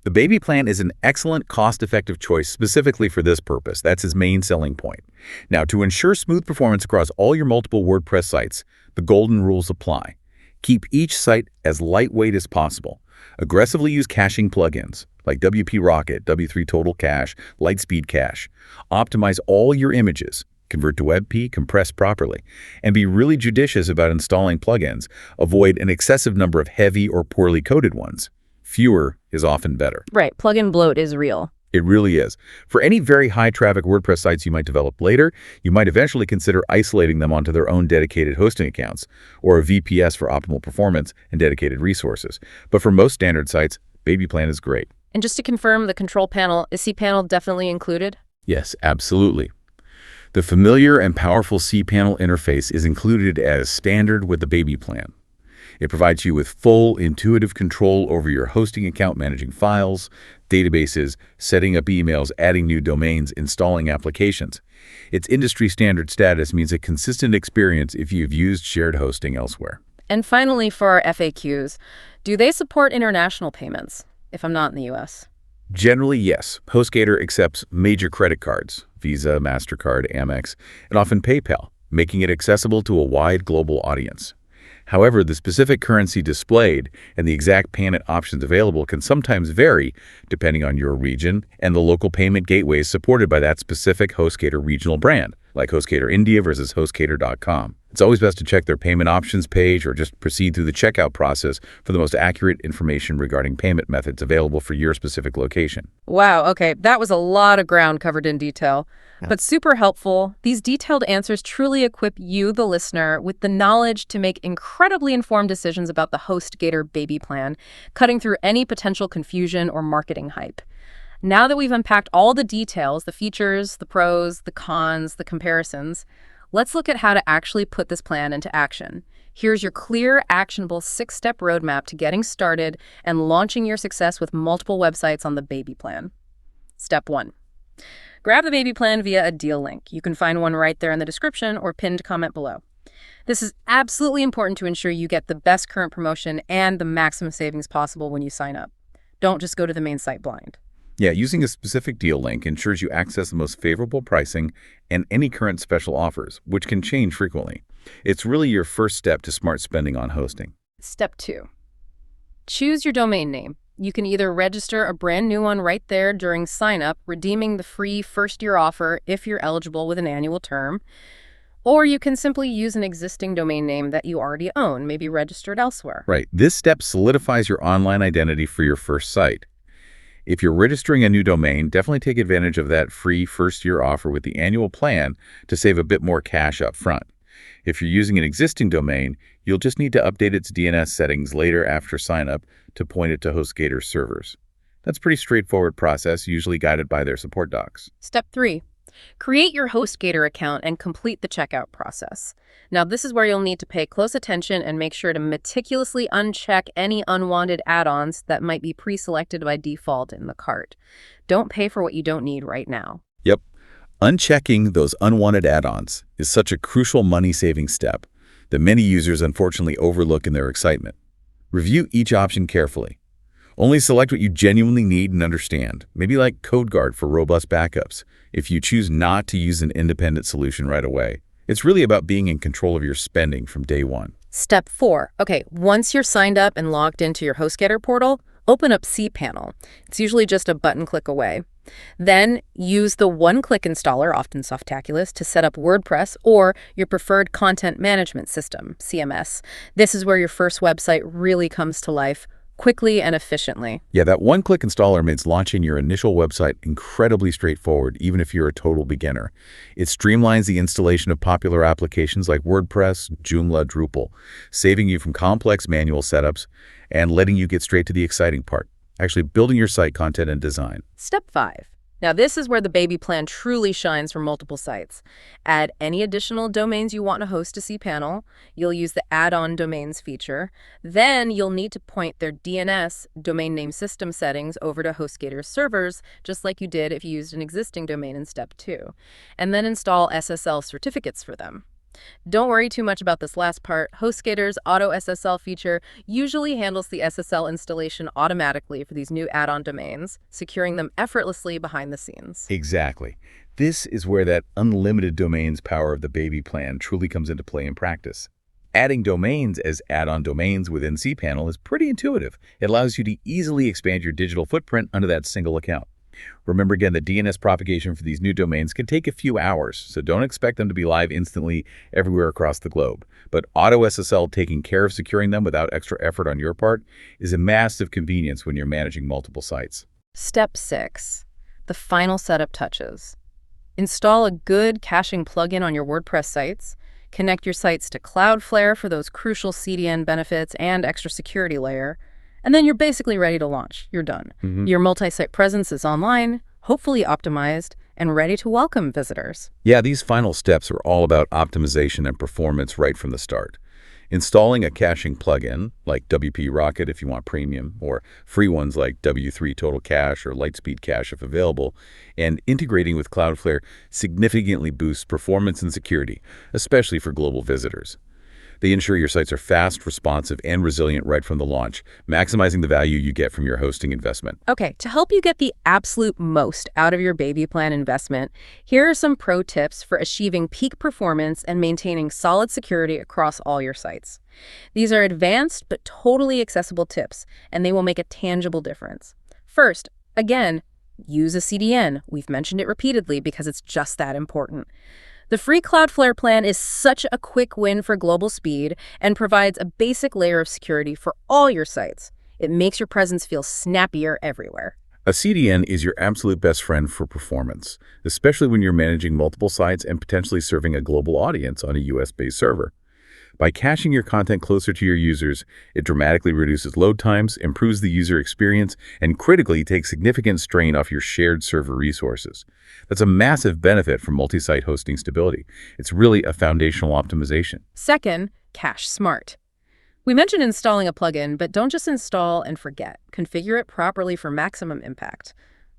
[SPEAKER 2] The baby plan is an excellent cost-effective choice specifically for this purpose. That's its main selling point. Now, to ensure smooth performance across all your multiple WordPress sites, the golden rules apply. Keep each site as lightweight as possible. Aggressively use caching plugins like WP Rocket, W3 Total Cache, Lightspeed Cache. Optimize all your images, convert to WebP, compress properly, and be really judicious about installing plugins. Avoid an excessive number of heavy or poorly coded ones. Fewer is often better.
[SPEAKER 1] Right, plugin bloat is real.
[SPEAKER 2] It really is. For any very high-traffic WordPress sites you might develop later, you might eventually consider isolating them onto their own dedicated hosting accounts, or a VPS for optimal performance and dedicated resources. But for most standard sites, Baby Plan is great.
[SPEAKER 1] And just to confirm, the control panel, is cPanel definitely included?
[SPEAKER 2] Yes, absolutely. The familiar and powerful cPanel interface is included as standard with the Baby Plan. It provides you with full, intuitive control over your hosting account, managing files, databases, setting up emails, adding new domains, installing applications. Its industry standard status means a consistent experience if you've used shared hosting elsewhere.
[SPEAKER 1] And finally, for our FAQs, do they support international payments if I'm not in the US?
[SPEAKER 2] Generally, yes. HostGator accepts major credit cards, Visa, MasterCard, Amex, and often PayPal, making it accessible to a wide global audience. However, the specific currency displayed and the exact payment options available can sometimes vary depending on your region and the local payment gateways supported by that specific HostGator regional brand, like HostGator India versus HostGator.com. It's always best to check their payment options page or just proceed through the checkout process for the most accurate information regarding payment methods available for your specific location.
[SPEAKER 1] Wow, okay, that was a lot of ground covered in detail,
[SPEAKER 3] Yeah.
[SPEAKER 1] but super helpful. These detailed answers truly equip you, the listener, with the knowledge to make incredibly informed decisions about the HostGator baby plan, cutting through any potential confusion or marketing hype. Now that we've unpacked all the details, the features, the pros, the cons, the comparisons, let's look at how to actually put this plan into action. Here's your clear, actionable 6-step roadmap to getting started and launching your success with multiple websites on the baby plan. Step 1. Grab the baby plan via a deal link. You can find one right there in the description or pinned comment below. This is absolutely important to ensure you get the best current promotion and the maximum savings possible when you sign up. Don't just go to the main site blind.
[SPEAKER 2] Yeah, using a specific deal link ensures you access the most favorable pricing and any current special offers, which can change frequently. It's really your first step to smart spending on hosting.
[SPEAKER 1] Step 2. Choose your domain name. You can either register a brand new one right there during sign up, redeeming the free first-year offer if you're eligible with an annual term, or you can simply use an existing domain name that you already own, maybe registered elsewhere.
[SPEAKER 2] Right. This step solidifies your online identity for your first site. If you're registering a new domain, definitely take advantage of that free first-year offer with the annual plan to save a bit more cash up front. If you're using an existing domain, you'll just need to update its DNS settings later after sign-up to point it to HostGator servers. That's a pretty straightforward process, usually guided by their support docs.
[SPEAKER 1] Step 3. Create your HostGator account and complete the checkout process. Now, this is where you'll need to pay close attention and make sure to meticulously uncheck any unwanted add-ons that might be pre-selected by default in the cart. Don't pay for what you don't need right now.
[SPEAKER 2] Yep. Unchecking those unwanted add-ons is such a crucial money-saving step that many users unfortunately overlook in their excitement. Review each option carefully. Only select what you genuinely need and understand, maybe like CodeGuard for robust backups, if you choose not to use an independent solution right away. It's really about being in control of your spending from day one.
[SPEAKER 1] Step 4. Okay, once you're signed up and logged into your HostGator portal, open up cPanel. It's usually just a button click away. Then use the one-click installer, often Softaculous, to set up WordPress or your preferred content management system, CMS. This is where your first website really comes to life, quickly and efficiently.
[SPEAKER 2] Yeah, that one-click installer makes launching your initial website incredibly straightforward, even if you're a total beginner. It streamlines the installation of popular applications like WordPress, Joomla, Drupal, saving you from complex manual setups and letting you get straight to the exciting part, actually building your site content and design.
[SPEAKER 1] Step 5. Now, this is where the baby plan truly shines for multiple sites. Add any additional domains you want to host to cPanel. You'll use the add-on domains feature. Then you'll need to point their DNS, domain name system settings, over to HostGator's servers, just like you did if you used an existing domain in Step 2. And then install SSL certificates for them. Don't worry too much about this last part. HostGator's Auto SSL feature usually handles the SSL installation automatically for these new add-on domains, securing them effortlessly behind the scenes.
[SPEAKER 2] Exactly. This is where that unlimited domains power of the baby plan truly comes into play in practice. Adding domains as add-on domains within cPanel is pretty intuitive. It allows you to easily expand your digital footprint under that single account. Remember again that DNS propagation for these new domains can take a few hours, so don't expect them to be live instantly everywhere across the globe. But Auto SSL taking care of securing them without extra effort on your part is a massive convenience when you're managing multiple sites.
[SPEAKER 1] Step 6. The final setup touches. Install a good caching plugin on your WordPress sites. Connect your sites to Cloudflare for those crucial CDN benefits and extra security layer. And then you're basically ready to launch. You're done. Your multi-site presence is online, hopefully optimized, and ready to welcome visitors.
[SPEAKER 2] Yeah, these final steps are all about optimization and performance right from the start. Installing a caching plugin, like WP Rocket if you want premium, or free ones like W3 Total Cache or Lightspeed Cache if available, and integrating with Cloudflare significantly boosts performance and security, especially for global visitors. They ensure your sites are fast, responsive, and resilient right from the launch, maximizing the value you get from your hosting investment.
[SPEAKER 1] Okay, to help you get the absolute most out of your baby plan investment, here are some pro tips for achieving peak performance and maintaining solid security across all your sites. These are advanced but totally accessible tips, and they will make a tangible difference. First, again, use a CDN. We've mentioned it repeatedly because it's just that important. The free Cloudflare plan is such a quick win for global speed and provides a basic layer of security for all your sites. It makes your presence feel snappier everywhere.
[SPEAKER 2] A CDN is your absolute best friend for performance, especially when you're managing multiple sites and potentially serving a global audience on a US-based server. By caching your content closer to your users, it dramatically reduces load times, improves the user experience, and critically takes significant strain off your shared server resources. That's a massive benefit for multi-site hosting stability. It's really a foundational optimization.
[SPEAKER 1] Second, cache smart. We mentioned installing a plugin, but don't just install and forget. Configure it properly for maximum impact.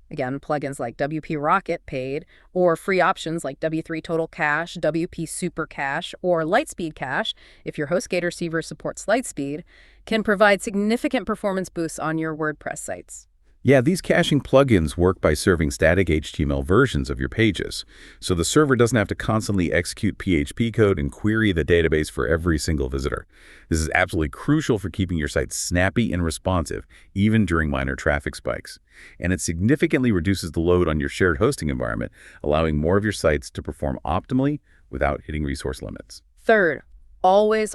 [SPEAKER 1] Again, plugins like WP Rocket paid, or free options like W3 Total Cache, WP Super Cache, or Lightspeed Cache, if your HostGator receiver supports Lightspeed, can provide significant performance boosts on your WordPress sites.
[SPEAKER 2] Yeah, these caching plugins work by serving static HTML versions of your pages, so the server doesn't have to constantly execute PHP code and query the database for every single visitor. This is absolutely crucial for keeping your site snappy and responsive, even during minor traffic spikes. And it significantly reduces the load on your shared hosting environment, allowing more of your sites to perform optimally without hitting resource limits.
[SPEAKER 1] Third, always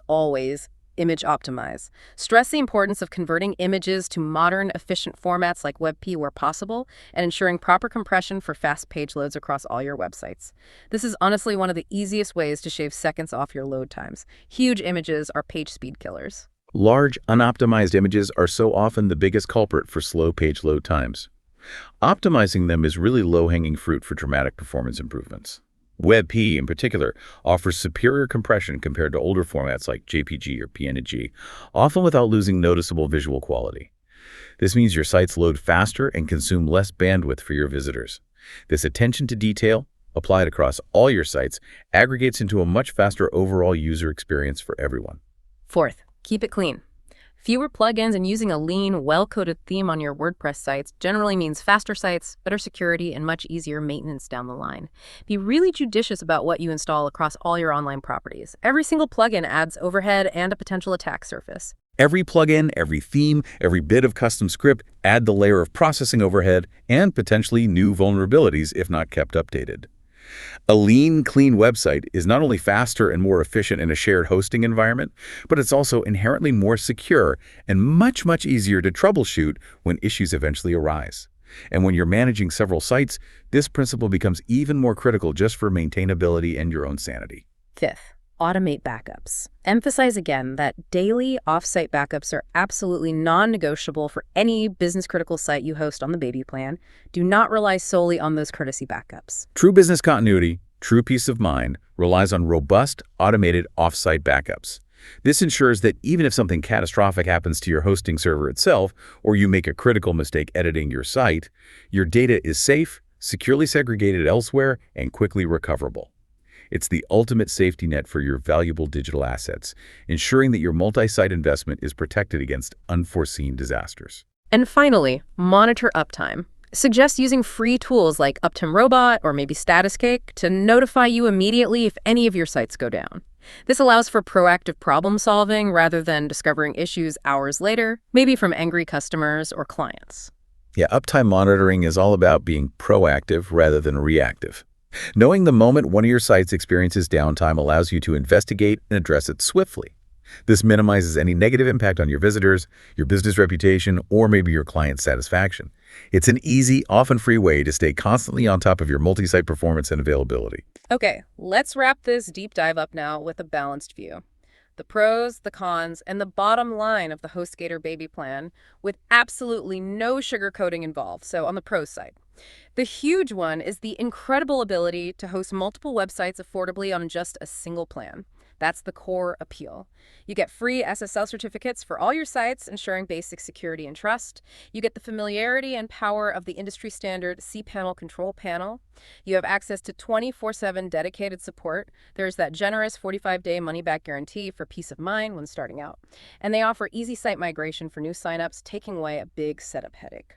[SPEAKER 1] image optimize. Stress the importance of converting images to modern, efficient formats like WebP where possible, and ensuring proper compression for fast page loads across all your websites. This is honestly one of the easiest ways to shave seconds off your load times. Huge images are page speed killers.
[SPEAKER 2] Large, unoptimized images are so often the biggest culprit for slow page load times. Optimizing them is really low-hanging fruit for dramatic performance improvements. WebP, in particular, offers superior compression compared to older formats like JPG or PNG, often without losing noticeable visual quality. This means your sites load faster and consume less bandwidth for your visitors. This attention to detail, applied across all your sites, aggregates into a much faster overall user experience for everyone.
[SPEAKER 1] Fourth, keep it clean. Fewer plugins and using a lean, well-coded theme on your WordPress sites generally means faster sites, better security, and much easier maintenance down the line. Be really judicious about what you install across all your online properties. Every single plugin adds overhead and a potential attack surface.
[SPEAKER 2] Every plugin, every theme, every bit of custom script add the layer of processing overhead and potentially new vulnerabilities if not kept updated. A lean, clean website is not only faster and more efficient in a shared hosting environment, but it's also inherently more secure and much easier to troubleshoot when issues eventually arise. And when you're managing several sites, this principle becomes even more critical just for maintainability and your own sanity.
[SPEAKER 1] Fifth, automate backups. Emphasize again that daily off-site backups are absolutely non-negotiable for any business-critical site you host on the baby plan. Do not rely solely on those courtesy backups.
[SPEAKER 2] True business continuity, true peace of mind, relies on robust, automated off-site backups. This ensures that even if something catastrophic happens to your hosting server itself, or you make a critical mistake editing your site, your data is safe, securely segregated elsewhere, and quickly recoverable. It's the ultimate safety net for your valuable digital assets, ensuring that your multi-site investment is protected against unforeseen disasters.
[SPEAKER 1] And finally, monitor uptime. Suggest using free tools like Uptime Robot or maybe Statuscake to notify you immediately if any of your sites go down. This allows for proactive problem solving rather than discovering issues hours later, maybe from angry customers or clients.
[SPEAKER 2] Yeah, uptime monitoring is all about being proactive rather than reactive. Knowing the moment one of your sites experiences downtime allows you to investigate and address it swiftly. This minimizes any negative impact on your visitors, your business reputation, or maybe your client satisfaction. It's an easy, often free way to stay constantly on top of your multi-site performance and availability.
[SPEAKER 1] Okay, let's wrap this deep dive up now with a balanced view. The pros, the cons, and the bottom line of the HostGator baby plan with absolutely no sugarcoating involved. So on the pros side, the huge one is the incredible ability to host multiple websites affordably on just a single plan. That's the core appeal. You get free SSL certificates for all your sites, ensuring basic security and trust. You get the familiarity and power of the industry standard cPanel control panel. You have access to 24/7 dedicated support. There's that generous 45-day money-back guarantee for peace of mind when starting out. And they offer easy site migration for new signups, taking away a big setup headache.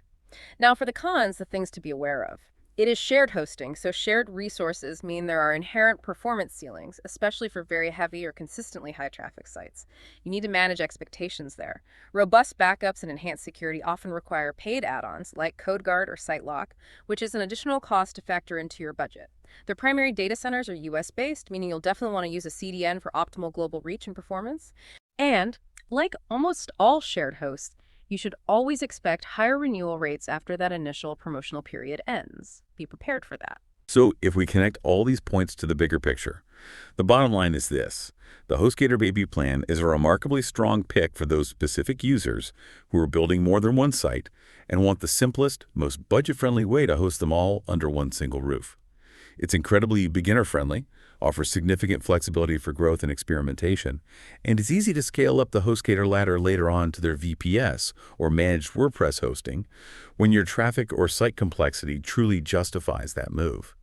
[SPEAKER 1] Now for the cons, the things to be aware of. It is shared hosting, so shared resources mean there are inherent performance ceilings, especially for very heavy or consistently high traffic sites. You need to manage expectations there. Robust backups and enhanced security often require paid add-ons like CodeGuard or SiteLock, which is an additional cost to factor into your budget. Their primary data centers are US-based, meaning you'll definitely want to use a CDN for optimal global reach and performance. And like almost all shared hosts, you should always expect higher renewal rates after that initial promotional period ends. Be prepared for that.
[SPEAKER 2] So if we connect all these points to the bigger picture, the bottom line is this. The HostGator Baby Plan is a remarkably strong pick for those specific users who are building more than one site and want the simplest, most budget-friendly way to host them all under one single roof. It's incredibly beginner-friendly, offers significant flexibility for growth and experimentation, and is easy to scale up the HostGator ladder later on to their VPS or managed WordPress hosting when your traffic or site complexity truly justifies that move.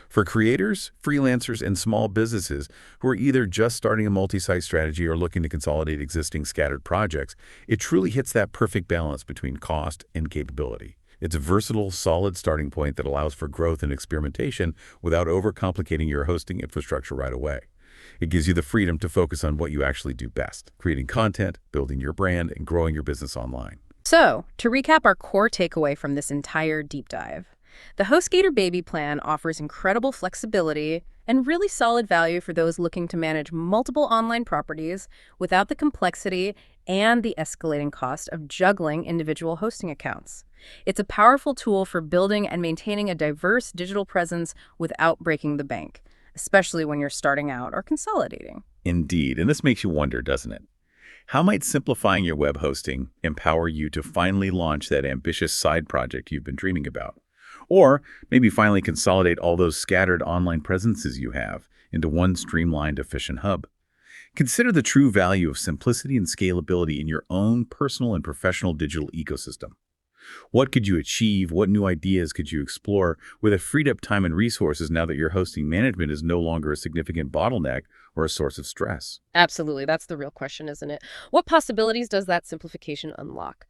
[SPEAKER 2] For creators, freelancers, and small businesses who are either just starting a multi-site strategy or looking to consolidate existing scattered projects, it truly hits that perfect balance between cost and capability. It's a versatile, solid starting point that allows for growth and experimentation without overcomplicating your hosting infrastructure right away. It gives you the freedom to focus on what you actually do best, creating content, building your brand, and growing your business online.
[SPEAKER 1] So, to recap our core takeaway from this entire deep dive, the HostGator Baby Plan offers incredible flexibility and really solid value for those looking to manage multiple online properties without the complexity and the escalating cost of juggling individual hosting accounts. It's a powerful tool for building and maintaining a diverse digital presence without breaking the bank, especially when you're starting out or consolidating.
[SPEAKER 2] Indeed, and this makes you wonder, doesn't it? How might simplifying your web hosting empower you to finally launch that ambitious side project you've been dreaming about? Or maybe finally consolidate all those scattered online presences you have into one streamlined, efficient hub. Consider the true value of simplicity and scalability in your own personal and professional digital ecosystem. What could you achieve? What new ideas could you explore with a freed up time and resources now that your hosting management is no longer a significant bottleneck or a source of stress?
[SPEAKER 1] Absolutely. That's the real question, isn't it? What possibilities does that simplification unlock?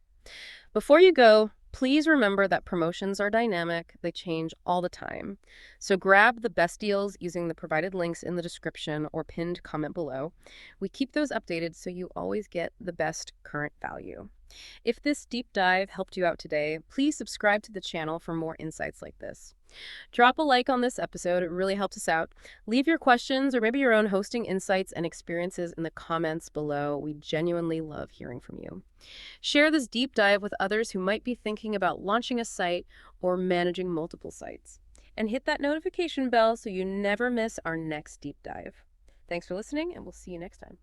[SPEAKER 1] Before you go, please remember that promotions are dynamic. They change all the time. So grab the best deals using the provided links in the description or pinned comment below. We keep those updated so you always get the best current value. If this deep dive helped you out today, please subscribe to the channel for more insights like this. Drop a like on this episode. It really helps us out. Leave your questions or maybe your own hosting insights and experiences in the comments below. We genuinely love hearing from you. Share this deep dive with others who might be thinking about launching a site or managing multiple sites. And hit that notification bell so you never miss our next deep dive. Thanks for listening, and we'll see you next time.